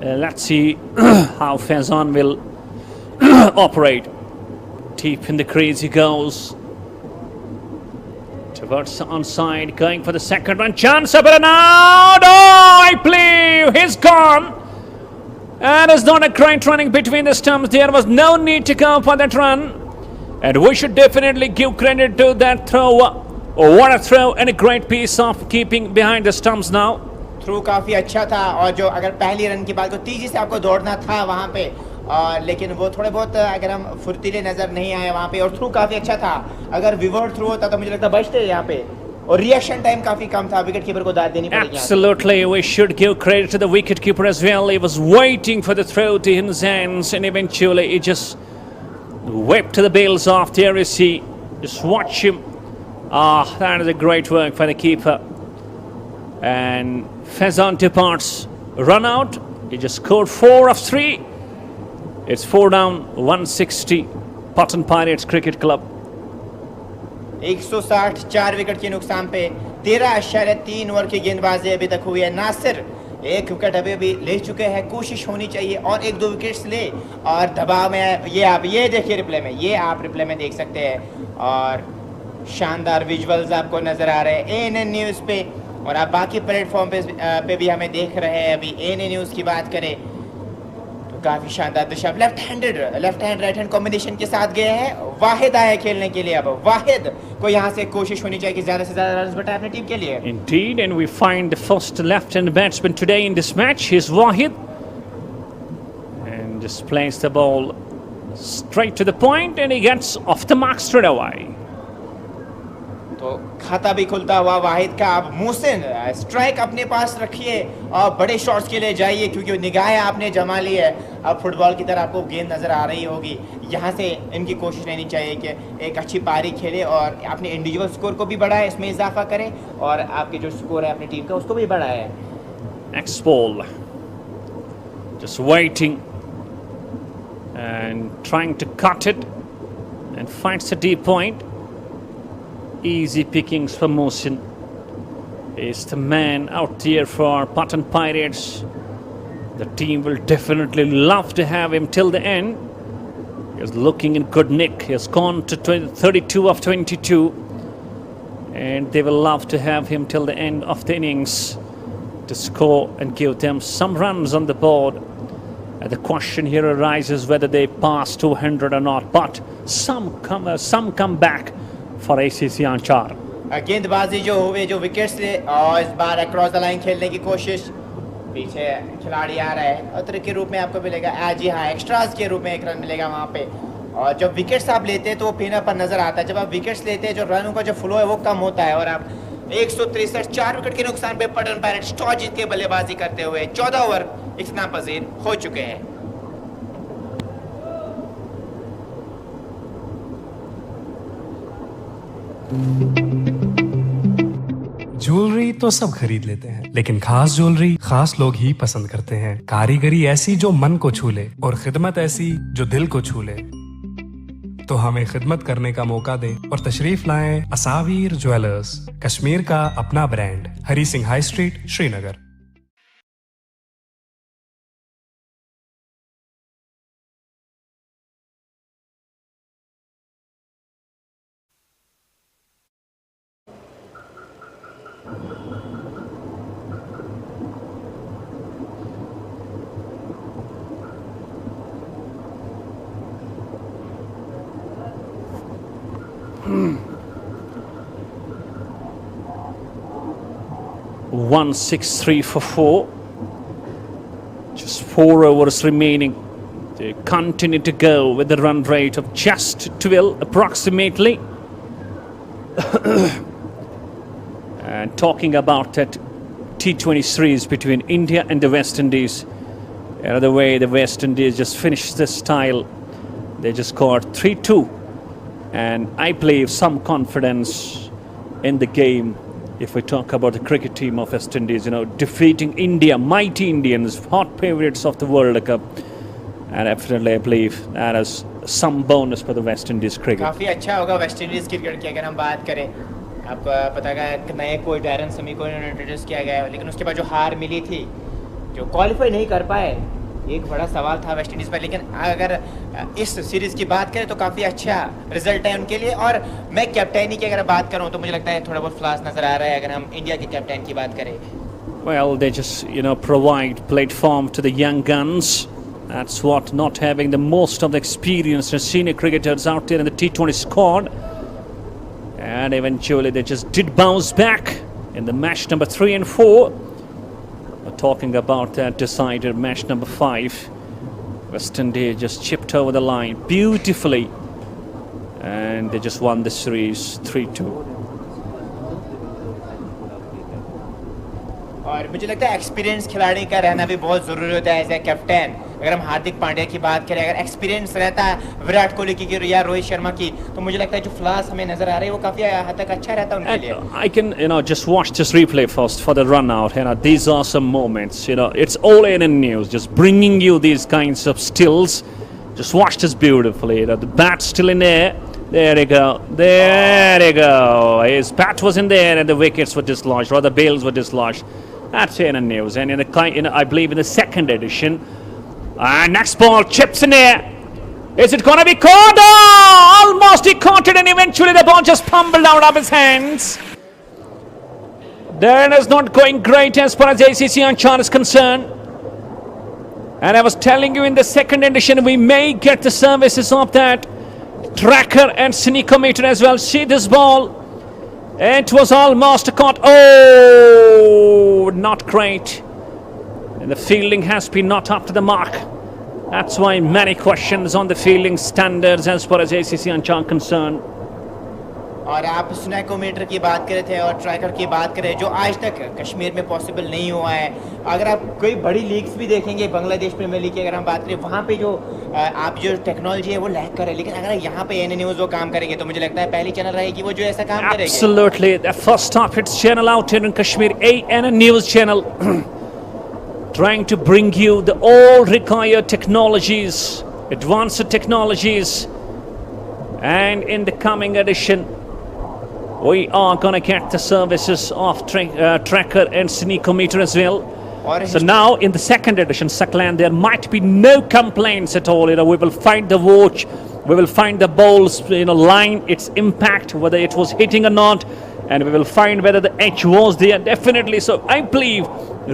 Let's see how Faizan will operate. Deep in the crease he goes. Towards the onside, going for the second run chance. But now, I believe he's gone. And it's not a great running between the stumps. There was no need to go for that run. And we should definitely give credit to that throw. Oh, what a throw, and a great piece of keeping behind the stumps now. Through काफ़ी अच्छा था, और जो अगर पहली run की बात को तेजी से आपको दौड़ना था वहाँ पे, और लेकिन वो थोड़े बहुत अगर हम फुर्तीले नजर नहीं आए वहाँ पे, और थ्रू काफी अच्छा था। अगर विवर्ड थ्रू होता तो मुझे लगता बचते यहाँ पे, और रिएक्शन टाइम काफी कम था, विकेट कीपर को दाद देनी पड़ेगी। Absolutely, we should give credit to the wicket keeper as well. He was waiting for the throw to his hands, and eventually he just whipped the bails off. There you see, just watch him. Ah, that is a great work for the keeper. And Faizan departs, run out. He just scored 4 of 3. It's 4 down, 160. Pattan Pirates Cricket Club. 160 4 wicket के नुकसान पे 13.3 over की गेंदबाजी अभी तक हुई है। नासिर एक विकेट अभी भी ले चुके हैं, कोशिश होनी चाहिए और 1-2 विकेट्स ले, और दबाव में ये आप ये देखिए रिप्ले में, ये आप रिप्ले में देख सकते हैं, और शानदार विजुअल्स आपको नजर आ रहे हैं ANN न्यूज़ पे, और आप बाकी प्लेटफॉर्म पे भी हमें देख रहे हैं। अभी ANN न्यूज़ की बात करें तो काफी शानदार दिशा, left hand right hand combination के साथ गए हैं। वाहिद आए खेलने के लिए, अब वाहिद को यहाँ से कोशिश होनी चाहिए कि ज्यादा से ज्यादा रन बटाए अपनी टीम के लिए। Indeed, and we find the first left-hand batsman today in this match. He's Wahid, and just plays the ball straight to the point, and he gets off the mark straight away. तो खाता भी खुलता हुआ वाहिद का। अब Mohsin strike अपने पास रखिए और बड़े शॉट्स के लिए जाइए, क्योंकि निगाहें आपने जमा ली है। अब फुटबॉल की तरह आपको गेंद नज़र आ रही होगी, यहाँ से इनकी कोशिश रहनी चाहिए कि एक अच्छी पारी खेले और अपने इंडिविजुअल स्कोर को भी बढ़ाए, इसमें इजाफा करें, और आपके जो स्कोर है अपनी टीम का उसको भी बढ़ाए। Next ball, just waiting and trying to cut it, and finds a deep point. Easy pickings for Mohsin. Is the man out there for Pattan Pirates. The team will definitely love to have him till the end. He's looking in good nick. He has gone to 32 of 22, and they will love to have him till the end of the innings to score and give them some runs on the board. And the question here arises whether they pass 200 or not, but some come back for ACC Aanchar. गेंदबाजी जो हुए, जो wickets थे, और इस बार across the line खेलने की कोशिश, पीछे खिलाड़ी आ रहा है, अतर के रूप में आपको मिलेगा, जी हाँ, एक्स्ट्रास के रूप में 1 रन मिलेगा वहाँ पे। और जब विकेट्स आप लेते हैं तो वो पीना पर नजर आता है, जब आप विकेट्स लेते हैं जो रनों का जो फ्लो है वो कम होता है। और आप 163 4 विकेट के नुकसान पे पटन पायरेट्स टॉस जीत के बल्लेबाजी करते हुए 14 ओवर इख्तिताम पजीर हो चुके हैं। ज्वेलरी तो सब खरीद लेते हैं, लेकिन खास ज्वेलरी खास लोग ही पसंद करते हैं। कारीगरी ऐसी जो मन को छू ले और खिदमत ऐसी जो दिल को छू ले। तो हमें खिदमत करने का मौका दे और तशरीफ लाएं असावीर ज्वेलर्स, कश्मीर का अपना brand, Hari Singh high street, Srinagar. One 6-3 for 4. Just 4 overs remaining. They continue to go with the run rate of just 12 approximately. And talking about that T20 series between India and the West Indies. The way the West Indies just finished this style, they just scored 3-2. And I believe some confidence in the game. If we talk about the cricket team of West Indies, defeating India, mighty Indians, hot favorites of the World Cup, and definitely I believe that is some bonus for the West Indies cricket. काफी अच्छा होगा West Indies cricket की अगर हम बात करें। आपको पता है नए कोई डैरन समी को इंट्रोड्यूस किया गया है, लेकिन उसके बाद जो हार मिली थी, जो क्वालिफाई नहीं कर पाए, एक बड़ा सवाल था वेस्ट इंडीज पर। लेकिन अगर इस सीरीज की बात करें तो काफी अच्छा रिजल्ट है उनके लिए। और मैं कैप्टनी की अगर बात करूं तो मुझे लगता है थोड़ा बहुत फ्लॉस नजर आ रहा है अगर हम इंडिया के कैप्टन की बात करें। Well, they just provide platform to the young guns. That's what not having the most of the experienced and senior cricketers out there in the T20 squad. And eventually they just did bounce back in the match number 3 and 4. Talking about that decided match number 5. West Indies just chipped over the line beautifully, and they just won the series 3-2. और मुझे लगता है experience खिलाड़ी का रहना भी बहुत जरूरी होता है एज ए कैप्टन। अगर हम हार्दिक पांड्या की बात करें, अगर एक्सपीरियंस रहता है विराट कोहली की या रोहित शर्मा की, तो मुझे लगता है जो फ्लास हमें नजर आ रहे हैं वो काफी हद तक अच्छा रहता है उनके लिए। I can, just watch this replay first for the run out. These are some moments. It's all in news, just bringing you these kinds of stills. Just watch this beautifully. The bat's still in there. There you go. There you go. His bat was in there, and the wickets were dislodged, or the bails were dislodged. That's in the news. And I believe in the second edition. And next ball chips in there. Is it gonna be caught? Oh, almost he caught it, and eventually the ball just fumbled out of his hands. That is not going great as far as ACC Aanchar is concerned. And I was telling you in the second edition, we may get the services of that tracker and sneakometer as well. See this ball. It was almost caught. Oh, not great. And the fielding has been not up to the mark. That's why many questions on the fielding standards as far as ACC Aanchar concerned. और आप स्नैकोमीटर की बात कर रहे थे और tracker की बात करें, जो आज तक कश्मीर में पॉसिबल नहीं हुआ है। अगर आप कोई बड़ी लीग्स भी देखेंगे, बांग्लादेश प्रीमियर लीग की अगर हम बात करें, वहाँ पे जो आप जो टेक्नोलॉजी है वो लैग कर रहे हैं, लेकिन अगर यहाँ पे एन न्यूज़ वो काम करेंगे तो मुझे लगता है पहली चैनल रहेगी वो जो ऐसा काम करेगी। Absolutely, the first stop its channel out here in Kashmir, AN News channel, trying to bring you the all required technologies, advanced technologies, and in the coming edition, we are going to get the services of tracker and sneakometer as well. So now in the second edition, Saklan, there might be no complaints at all. We will find the watch, we will find the ball's line, its impact, whether it was hitting or not, and we will find whether the edge was there. Definitely. So I believe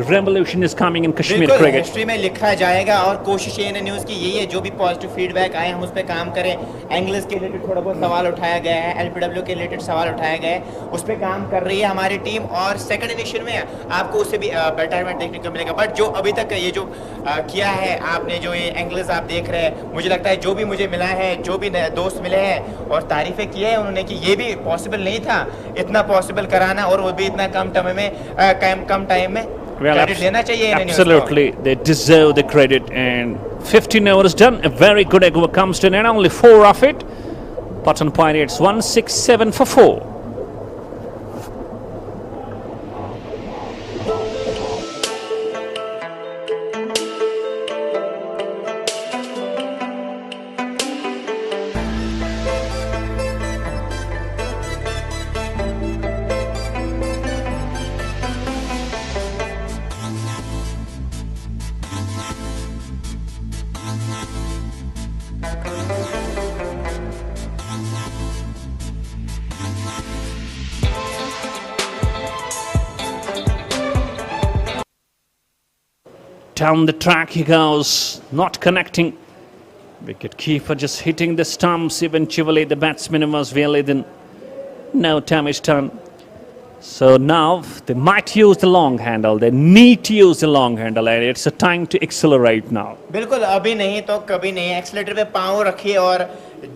revolution is coming in Kashmir cricket. History में लिखा जाएगा और कोशिश ये news की यही है, जो भी पॉजिटिव फीडबैक आए हम उस पर काम करें। एंग्लिश के रिलेटेड थोड़ा बहुत सवाल उठाया गया है, एलपीडब्ल्यू के रिलेटेड सवाल उठाया गया है, उस पर काम कर रही है हमारी टीम। और सेकंड एडिशन में आपको उससे भी बेटरमेंट देखने को मिलेगा। बट जो अभी तक ये जो किया है आपने, जो ये एंग्लिश आप देख रहे हैं, मुझे लगता है जो भी मुझे मिला है, जो भी दोस्त मिले हैं और तारीफें की है उन्होंने कि ये भी पॉसिबल नहीं था इतना पॉसिबल कराना, और वो भी इतना कम टाइम में। Well, absolutely, they deserve the credit. And 15 overs done, a very good over comes to an end, only 4 of it. Pattan Pirates 167 for 4. Down the track he goes, not connecting. Wicket keeper just hitting the stumps. Eventually the batsman was well hidden. No damage done. So now they might use the long handle. They need to use the long handle, and it's a time to accelerate now. बिल्कुल, अभी नहीं तो कभी नहीं। Accelerator पे पाँव रखिए और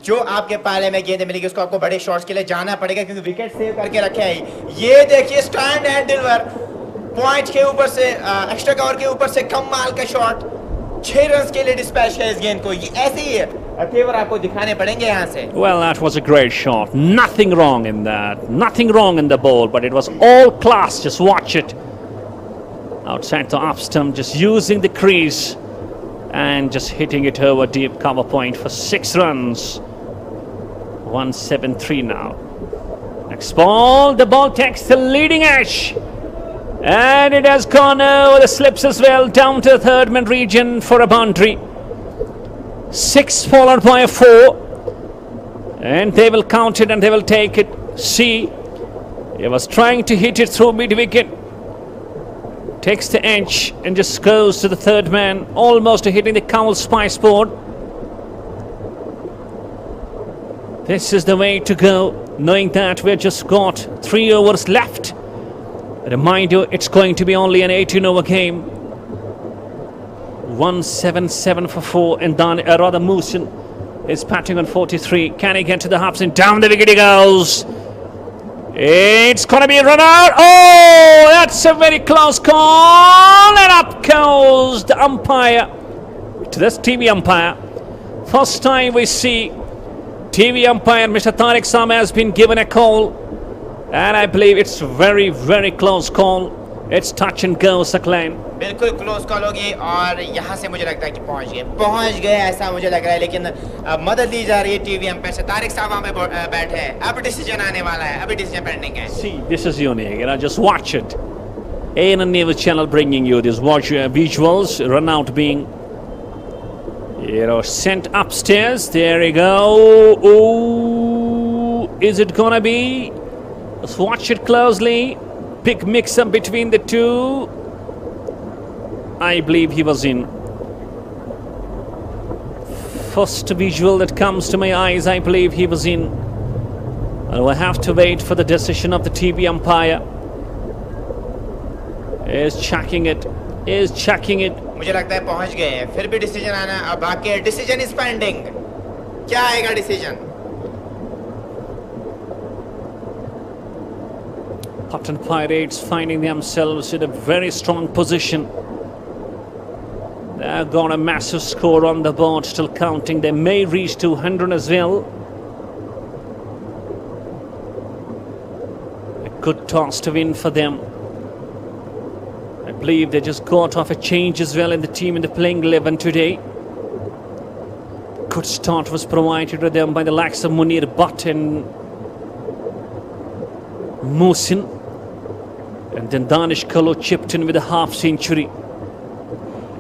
जो आपके पाले में गेंद मिलेगी उसको आपको बड़े शॉट्स के लिए जाना पड़ेगा, क्योंकि विकेट सेव करके रखे है। ये देखिए स्टैंड एंड डिलीवर पॉइंट के ऊपर से, एक्स्ट्रा कवर के ऊपर से कमाल का शॉट, 6 रन के लिए डिस्पैच है इस गेंद को। ये ऐसे ही है, तेवर आपको दिखाने पड़ेंगे यहाँ से। Well, that was a great shot. Nothing wrong in that. Nothing wrong in the ball, but it was all class. Just watch it. Outside the off stump, just using the crease and just hitting it over deep cover point for 6 runs. 173 now. Next ball, the ball takes the leading edge. And it has gone over the slips as well, down to the third man region for a boundary. 6 followed by a 4. And they will count it and they will take it. See, he was trying to hit it through mid wicket. Takes the edge and just goes to the third man, almost hitting the cowl spice board. This is the way to go, knowing that we've just got 3 overs left. Remind you, it's going to be only an 18 over game. 177 for 4, and then rather Musin is patting on 43. Can he get to the half and down the wicket he goes? It's gonna be a run out. Oh, that's a very close call, and up goes the umpire. To this TV umpire. First time we see TV umpire Mr. Tariq Sam has been given a call, and I believe it's very, very close call. It's touch and go, Saklan. बिल्कुल close call होगी और यहाँ से मुझे लगता है कि पहुँच गए ऐसा मुझे लग रहा है, लेकिन अब मदद ली जा रही है टीवी अंपायर से। तारिक साहब वहाँ पे बैठे हैं, अब डिसीजन आने वाला है, अभी डिसीजन पेंडिंग है। See, this is unique, just watch it. A&N News channel bringing you these visuals, run out being sent upstairs. There you go. Oh, is it gonna be? Let's watch it closely. Big mix-up between the two. I believe he was in. First visual that comes to my eyes, I believe he was in. And we'll have to wait for the decision of the TV umpire. Is checking it. मुझे लगता है पहुंच गए हैं, फिर भी decision आना अब बाकी है। डिसीजन इज पेंडिंग, क्या आएगा decision? Pattan Pirates finding themselves in a very strong position. They've got a massive score on the board, still counting. They may reach 200 as well. A good toss to win for them. I believe they just got off a change as well in the team in the playing 11 today. Good start was provided to them by the likes of Munir Butt and Musin. And then Danish Kalo chipped in with a half century.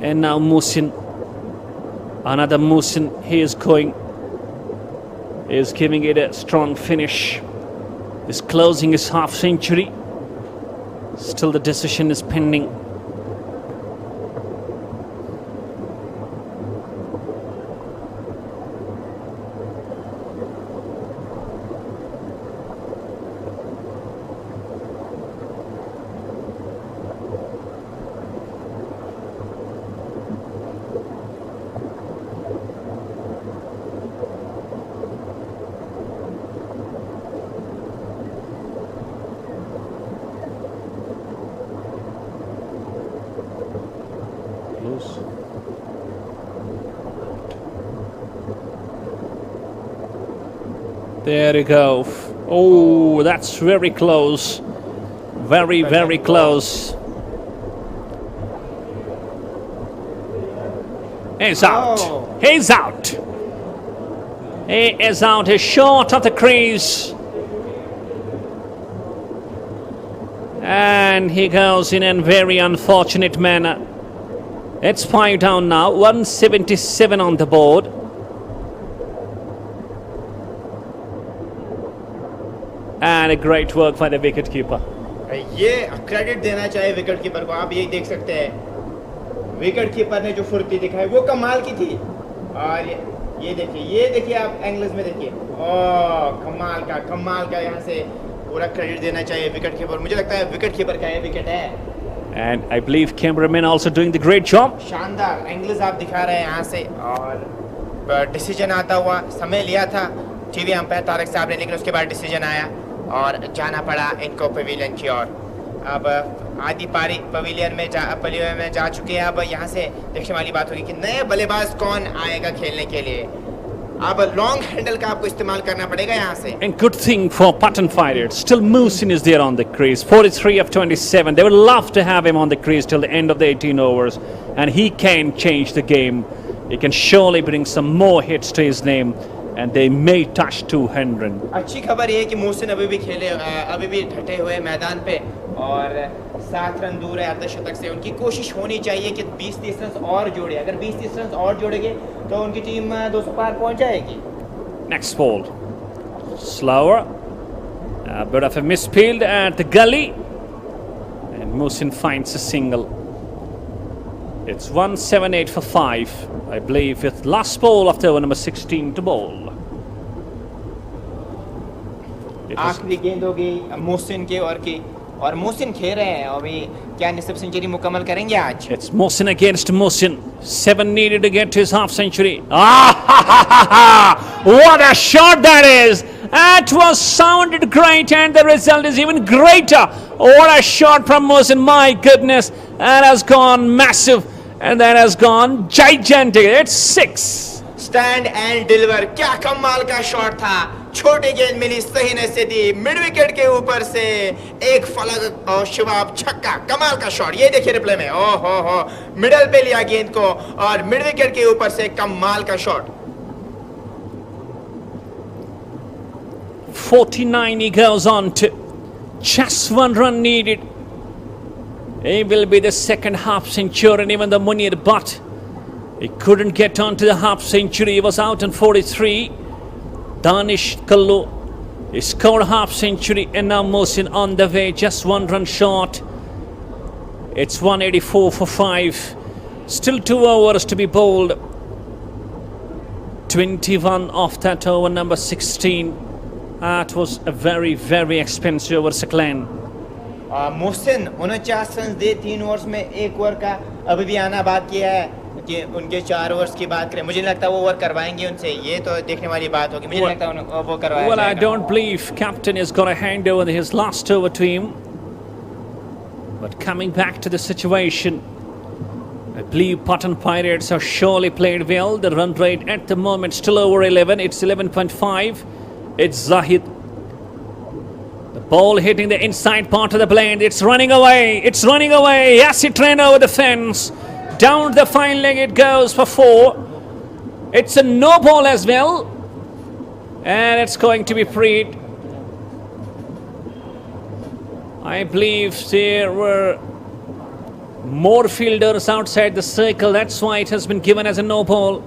And now Musin. Another Musin. He is going. He is giving it a strong finish. He's closing his half century. Still the decision is pending. There you go. Oh, that's very close. Very, very close. He's out. He's out. He is out. He's short of the crease. And he goes in a very unfortunate manner. It's 5 down now. 177 on the board. And a great work by the wicket keeper. ये credit देना चाहिए wicket keeper को। आप यही देख सकते हैं, wicket keeper ने जो फुर्ती दिखाई वो कमाल की थी। और ये देखिए आप एंगल्स में देखिए। ओह, कमाल का यहाँ से पूरा क्रेडिट देना चाहिए विकेट कीपर। मुझे लगता है विकेट कीपर का ये विकेट है। And I believe cameraman also doing the great job. शानदार एंगल्स आप दिखा रहे हैं यहाँ से। और डिसीजन आता हुआ समय लिया था टीवी अंपायर तारिक साहब ने, लेकिन उसके बाद डिसीजन आया और जाना पड़ा इनको पवेलियन की ओर। अब आधी पारी पवेलियन में जा चुके हैं। अब यहाँ से देखने वाली बात होगी कि नए बल्लेबाज कौन आएगा खेलने के लिए। अब लॉन्ग हैंडल का आपको इस्तेमाल करना पड़ेगा यहाँ से। And good thing for Pattan Pirates. Still Musin is there on the crease. 43 of 27. They would love to have him on the crease till the end of the 18 overs. And he can change the game. He can surely bring some more hits to his name. And they may touch 200. अच्छी खबर ये है कि मोहसिन अभी भी डटे हुए मैदान पे और 7 रन दूर है अर्धशतक से। उनकी कोशिश होनी चाहिए कि 20-30 रन और जोड़े। अगर 20-30 रन और जोड़ेंगे तो उनकी टीम 200 पार पहुंच जाएगी। Next ball, slower, a bit of a misfield at the gully, and Musin finds a single. It's 178 for 5, I believe, with last ball of the over number 16 to bowl. आखिरी गेंद होगी मोहसिन के और की और मोहसिन खेल रहे हैं अभी क्या निसब सेंचुरी मुकम्मल करेंगे आज It's Mohsin against Mohsin. 7 needed to get to his half century. What a shot that is! That was sounded great and the result is even greater. What a shot from Mohsin. My goodness. That has gone massive and that has gone gigantic. It's 6. Stand and deliver क्या कमाल का shot था छोटी गेंद मिली सही ने से दी mid wicket के ऊपर से एक फलक और शिवाब छक्का कमाल का शॉट ये देखिए रिप्ले में ओहो हो मिडल पे लिया गेंद को और मिड विकेट के ऊपर से कमाल का shot 49 he goes on to. Just 1 run needed. It will be the second half century and even the Munir, but he couldn't get on to the half century. He was out in 43. Danish Kallu, he scored half century and now Mohsin on the way. Just 1 run short. It's 184 for 5. Still 2 overs to be bowled. 21 off that over number 16. That was a very, very expensive over Saklan. Mohsin 49 run दे 3 overs में 1 over का अभी भी आना बाकी है कि उनके 4 ओवर्स की बात करें मुझे नहीं लगता वो ओवर करवाएंगे उनसे ये तो देखने वाली बात होगी मुझे नहीं लगता वो करवाएंगे Well, I don't believe captain is going to hand over his last over to him. But coming back to the situation, I believe Pattan Pirates have surely played well. The run rate at the moment still over 11. It's 11.5. It's Zahid. The ball hitting the inside part of the blade. It's running away. It's running away. Yes, it ran over the fence. Down the fine leg it goes for 4. It's a no ball as well. And it's going to be freed. I believe there were more fielders outside the circle. That's why it has been given as a no ball.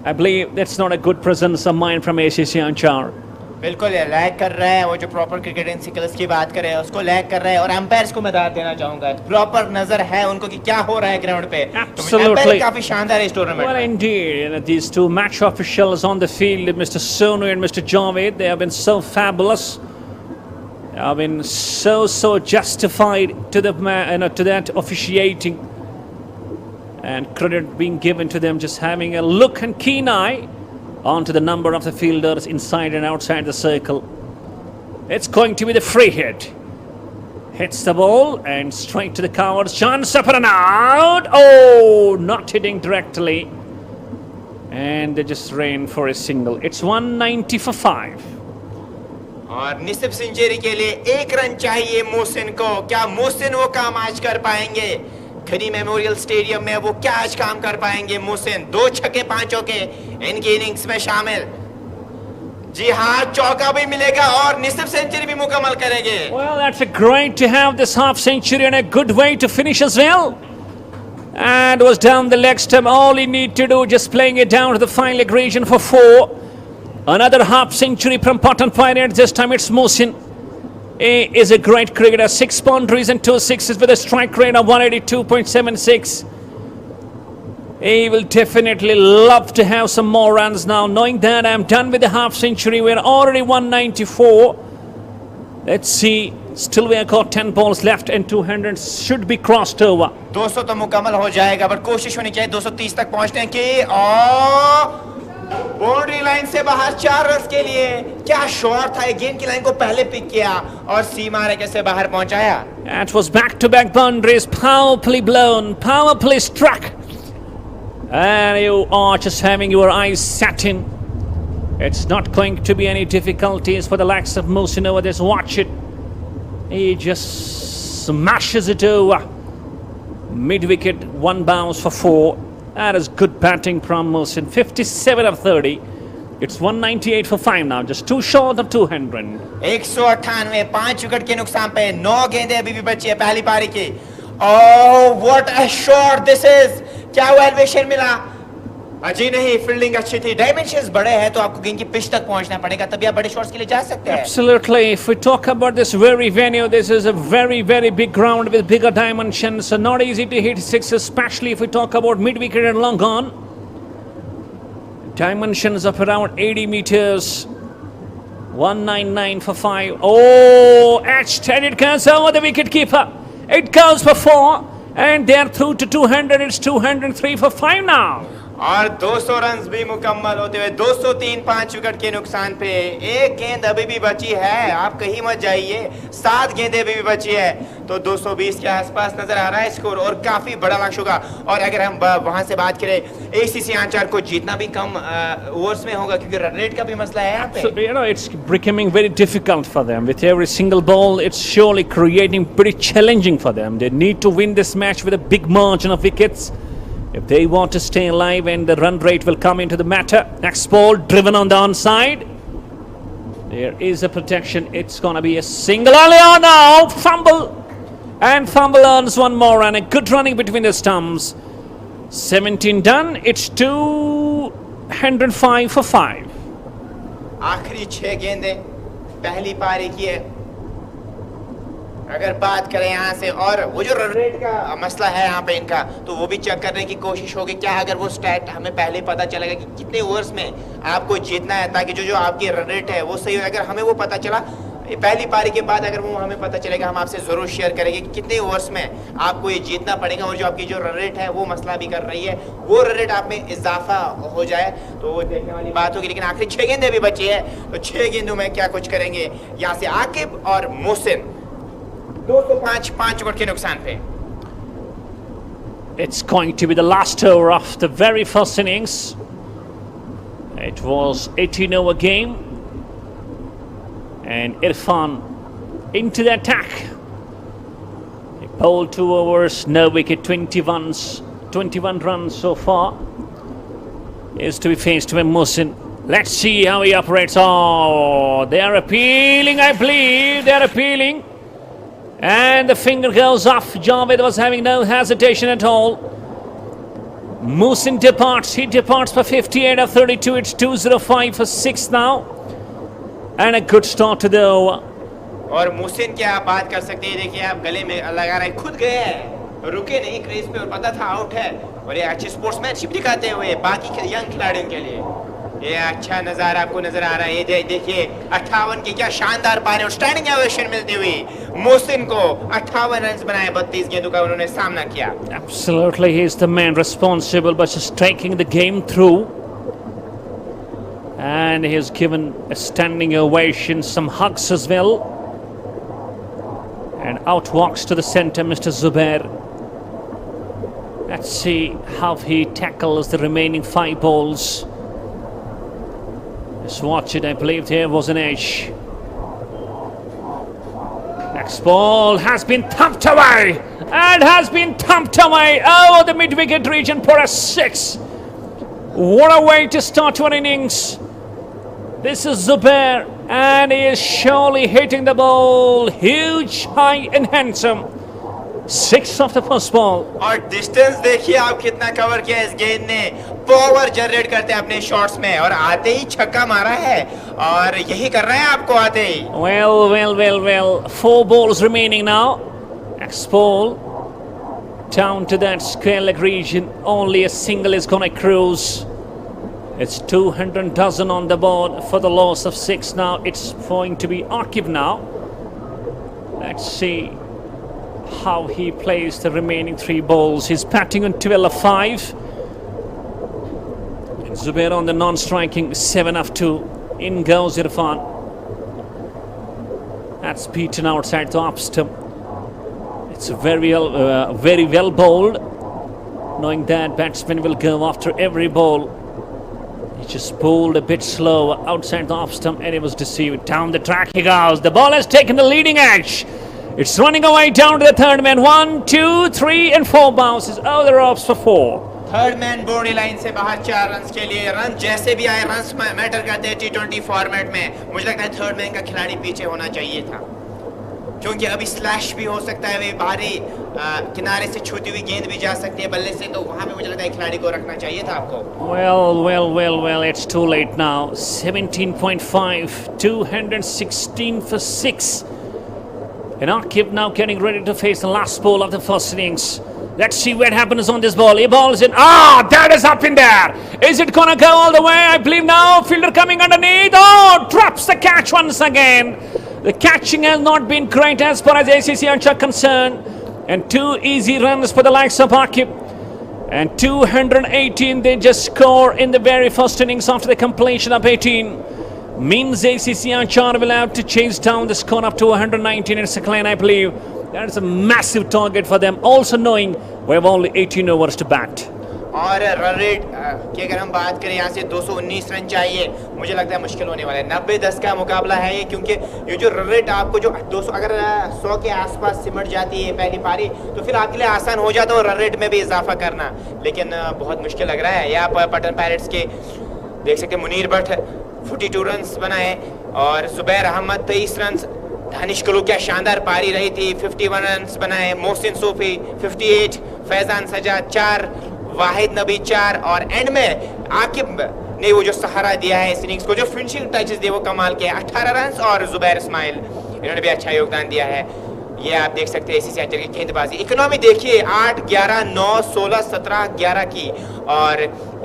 I believe that's not a good presence of mind from ACC Aanchar. बिल्कुल lag कर रहा है वो जो proper cricketing skills की बात कर रहे हैं उसको लैग कर रहा है और अंपायर्स को मैं दाद देना चाहूंगा प्रॉपर नजर है उनको कि क्या हो रहा है ग्राउंड पे Absolutely. काफी शानदार है इस tournament Well, indeed, you know, these two match officials on the field, Mr. Sonu and Mr. Javed, they have been so fabulous. They have been so justified to the to that officiating, and credit being given to them, just having a look and keen eye onto the number of the fielders inside and outside the circle. It's going to be the free hit. Hits the ball and straight to the covers. Chance up and out. Oh, not hitting directly. And they just ran for a single. It's 190 for 5. और निसिब century के लिए 1 run चाहिए मोहसिन को क्या मोहसिन वो काम आज कर पाएंगे खनी मेमोरियल स्टेडियम में वो क्या आज काम कर पाएंगे मोहसिन 2 छक्के 5 चौके इनकी इनिंग्स में शामिल जी हाँ चौका भी मिलेगा और निसिब सेंचुरी भी मुकम्मल करेंगे Well, that's a great to have this half century and a good way to finish as well. And was down the leg stump. All he need to do just playing it down to the fine leg region for 4. Another half century from Pattan Pirates. This time it's Mohsin. He is a great cricketer. 6 boundaries and 2 sixes with a strike rate of 182.76. He will definitely love to have some more runs now. Knowing that I'm done with the half century. We're already 194. Let's see. Still we have got 10 balls left and 200 should be crossed over. 200 तो मुकम्मल हो जाएगा पर कोशिश होनी चाहिए 230 तक पहुंचने की और बाउंड्री लाइन से बाहर 4 रन के लिए क्या शॉट था गेंद की लाइन को पहले पिक किया और सीमा रेखा से बाहर पहुंचाया That was back-to-back boundaries, powerfully blown, powerfully struck. And you are just having your eyes set in. It's not going to be any difficulties for the likes of Mohsin over this. Watch it. He just smashes it over. Mid-wicket, 1 bounce for 4. That is good batting from Mohsin. 57 of 30. It's 198 for 5 now. Just 2 short of 200. 198 5 wicket के नुकसान पे 9 गेंदें अभी भी बची है पहली पारी की oh what a shot this is क्या वो एलिवेशन मिला अजी नहीं फील्डिंग अच्छी थी डायमेंशंस बड़े हैं तो आपको गेंद की पिच तक पहुंचना पड़ेगा तभी आप बड़े शॉट्स के लिए जा सकते हैं Absolutely. If we talk about this very venue, this is a very, very big ground with bigger dimensions. So not easy to hit 6, especially if we talk about mid-wicket and long on. Dimensions of around 80 meters. 199 for 5. Oh, edged, and it goes over the wicket keeper. It goes for 4, and they're through to 200. It's 203 for 5 now. और 200 runs भी मुकम्मल होते हुए 203 5 wicket के नुकसान पे एक गेंद अभी भी बची है, आप कहीं मत जाइए, 7 गेंदें अभी भी बची है, तो 220 के आसपास नजर आ रहा है स्कोर और काफी बड़ा लक्ष्य होगा। और अगर हम वहां से बात करें ACC आंचार को जीतना भी कम ओवर्स में होगा क्योंकि रन रेट का भी मसला है यहाँ पे। So, you know, it's becoming very difficult for them. With every single ball, it's surely creating pretty challenging for them. They need to win this match with a big margin of wickets if they want to stay alive, and the run rate will come into the matter. Next ball driven on the onside. There is a protection. It's gonna be a single early on now. Fumble, and fumble earns one more, and a good running between the stumps. 17 done. It's 205 for 5. आखिरी 6 गेंदें पहली पारी की है। अगर बात करें यहाँ से, और वो जो रन रेट का मसला है यहाँ पे इनका, तो वो भी चेक करने की कोशिश होगी। क्या अगर वो स्टैट हमें पहले पता चलेगा कि कितने ओवर्स में आपको जीतना है, ताकि जो आपकी रन रेट है वो सही हो। अगर हमें वो पता चला पहली पारी के बाद, अगर वो हमें पता चलेगा, हम आपसे जरूर शेयर करेंगे कि कितने ओवर्स में आपको ये जीतना पड़ेगा, और जो आपकी जो रन रेट है वो मसला भी कर रही है, वो रन रेट आप में इजाफा हो जाए तो वो देखने वाली बात होगी। लेकिन आखिरी 6 गेंदें भी बची है, तो 6 गेंदों में क्या कुछ करेंगे यहाँ से आकिब और मोहसिन। 205 5 विकेट के नुकसान पे। It's going to be the last over of the very first innings. It was 18 over game, and Irfan into the attack. He bowled 2 overs, no wicket, 21 runs so far. Is to be faced with Mohsin. Let's see how he operates. Oh, they are appealing, I believe. They are appealing. And the finger goes off. Javed was having no hesitation at all. Mohsin departs. He departs for 58 of 32. It's 205 for 6 now. And a good start to the over. और मोहसिन की आप बात कर सकते हैं, देखिए आप गले में लगा रहे, खुद गए हैं, रुके नहीं क्रीज पे, और पता था आउट है, और ये अच्छी स्पोर्ट्समैनशिप दिखाते हुए बाकी यंग खिलाड़ियों के लिए ये अच्छा नजारा आपको नजर आ रहा है। ये देखिए 58 की क्या शानदार पारी और स्टैंडिंग ओवेशन मिलती हुई मोहसिन को। 58 रन बनाए, 32 गेंदों का उन्होंने सामना किया। Absolutely, he is the man responsible, but just taking the game through. And he has given a standing ovation, some hugs as well. And out walks to the centre, Mr. Zubair. Let's see how he tackles the remaining 5 balls. Just watch it, I believe there was an edge. Next ball has been thumped away, and has been thumped away over the mid-wicket region for a 6. What a way to start one innings. This is Zubair, and he is surely hitting the ball huge, high and handsome. 6 of the first ball. और distance देखिए आप कितना cover किया इस गेंद ने, power generate करते हैं अपने शॉट्स में, और आते ही छक्का मारा है, और यही कर रहे हैं आपको आते ही। Well. 4 balls remaining now. Next ball down to that square leg region. Only a single is gonna cruise. It's 200 dozen on the board for the loss of 6 now. It's going to be Akib now. Let's see how he plays the remaining 3 balls. He's batting on 12 of 5. Zubair on the non-striking 7 of 2. In goes Irfan. That's beaten outside the off stump. It's very well bowled, knowing that batsman will go after every ball. He just bowled a bit slow outside the off stump, and he was deceived. Down the track he goes. The ball has taken the leading edge. It's running away down to the third man. 1, 2, 3 and 4 bounces over the ropes for 4. Third man boundary line से बाहर 4 run के लिए। Run जैसे भी आए, run matter करते हैं T20 format में। मुझे लगता है थर्ड मैन का खिलाड़ी पीछे होना चाहिए था, क्योंकि अभी स्लैश भी हो सकता है, बाहरी किनारे से छूती हुई गेंद भी जा सकती है बल्ले से, तो वहां पे मुझे लगता है खिलाड़ी को रखना चाहिए था आपको। Well, it's too late now. 17.5, 216 for 6. And Akib now getting ready to face the last ball of the first innings. Let's see what happens on this ball. A ball is in. Ah, that is up in there. Is it gonna go all the way? I believe now. Fielder coming underneath. Oh, drops the catch once again. The catching has not been great as far as ACC Aanchar concerned. And 2 easy runs for the likes of Akib. And 218 they just score in the very first innings after the completion of 18. Means ACC Aanchar will have to chase down the score up to 119. It's a clean, I believe. That is a massive target for them. Also knowing we have only 18 overs to bat. और run rate की अगर हम बात करें यहाँ से 219 run चाहिए, मुझे लगता है मुश्किल होने वाला है। 90-10 का मुकाबला है ये, क्योंकि ये जो रन रेट आपको जो 200 अगर 100 के आसपास सिमट जाती है पहली पारी, तो फिर आपके लिए आसान हो जाता है रन रेट में भी इजाफा करना, लेकिन बहुत मुश्किल लग रहा है। यहाँ पर पटन पायरेट्स के देख सकते हैं मुनीर भट्ट 42 रन बनाए और जुबैर अहमद 23 रन। दानिश कुलू क्या शानदार पारी रही थी, 51 रन बनाए। मोहसिन सूफी 58, फैजान सजाद 4, वाहिद नबी 4 और एंड में आकिब ने वो जो सहारा दिया है इस इनिंग्स को, जो फिनिशिंग टचेस दिए वो कमाल के 18 रन। और जुबैर इस्माइल इन्होंने भी अच्छा योगदान दिया है। ये आप देख सकते हैं ACC आंचर की गेंदबाजी इकोनॉमी देखिए 8, 11, 9, 16, 17, 11 की, और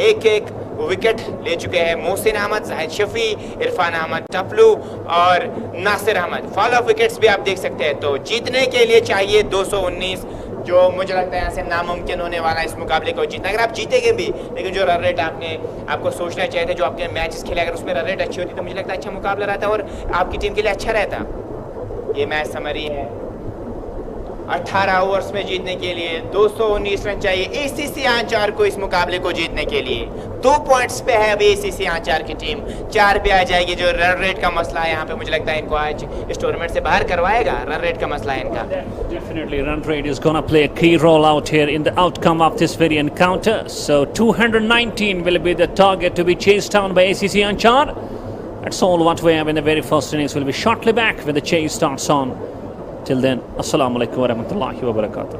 एक विकेट ले चुके हैं मोहसिन अहमद, जाहिद शफी, इरफान अहमद टपलू और Nasir Ahmed. Fall of wickets भी आप देख सकते हैं। तो जीतने के लिए चाहिए 219, जो मुझे लगता है यहाँ से नामुमकिन होने वाला है इस मुकाबले को जीतना। अगर आप जीतेंगे भी, लेकिन जो रन रेट आपको सोचना चाहिए था, जो आपके मैचेस खेले अगर उसमें रन रेट अच्छी होती तो मुझे लगता है अच्छा मुकाबला रहता और आपकी टीम के लिए अच्छा रहता। ये मैच समरी है। 18 ओवर्स में जीतने के लिए 219 रन चाहिए ACC आंचार को इस मुकाबले को जीतने के लिए। 2 पॉइंट्स पे है अभी ACC आंचार की टीम, 4 पे आ जाएगी। जो रन रेट का मसला है यहाँ पे मुझे लगता है इनको आज इस टूर्नामेंट से बाहर करवाएगा। रन रेट का मसला है इनका। Definitely run rate is gonna play a key role out here in the outcome of this very encounter. So 219 will be the target to be chased down by ACC Aanchar. That's all what we have in the very first innings. We'll be shortly back when the chase starts on. Till then, Assalamu alaikum wa rahmatullahi wa barakatuh.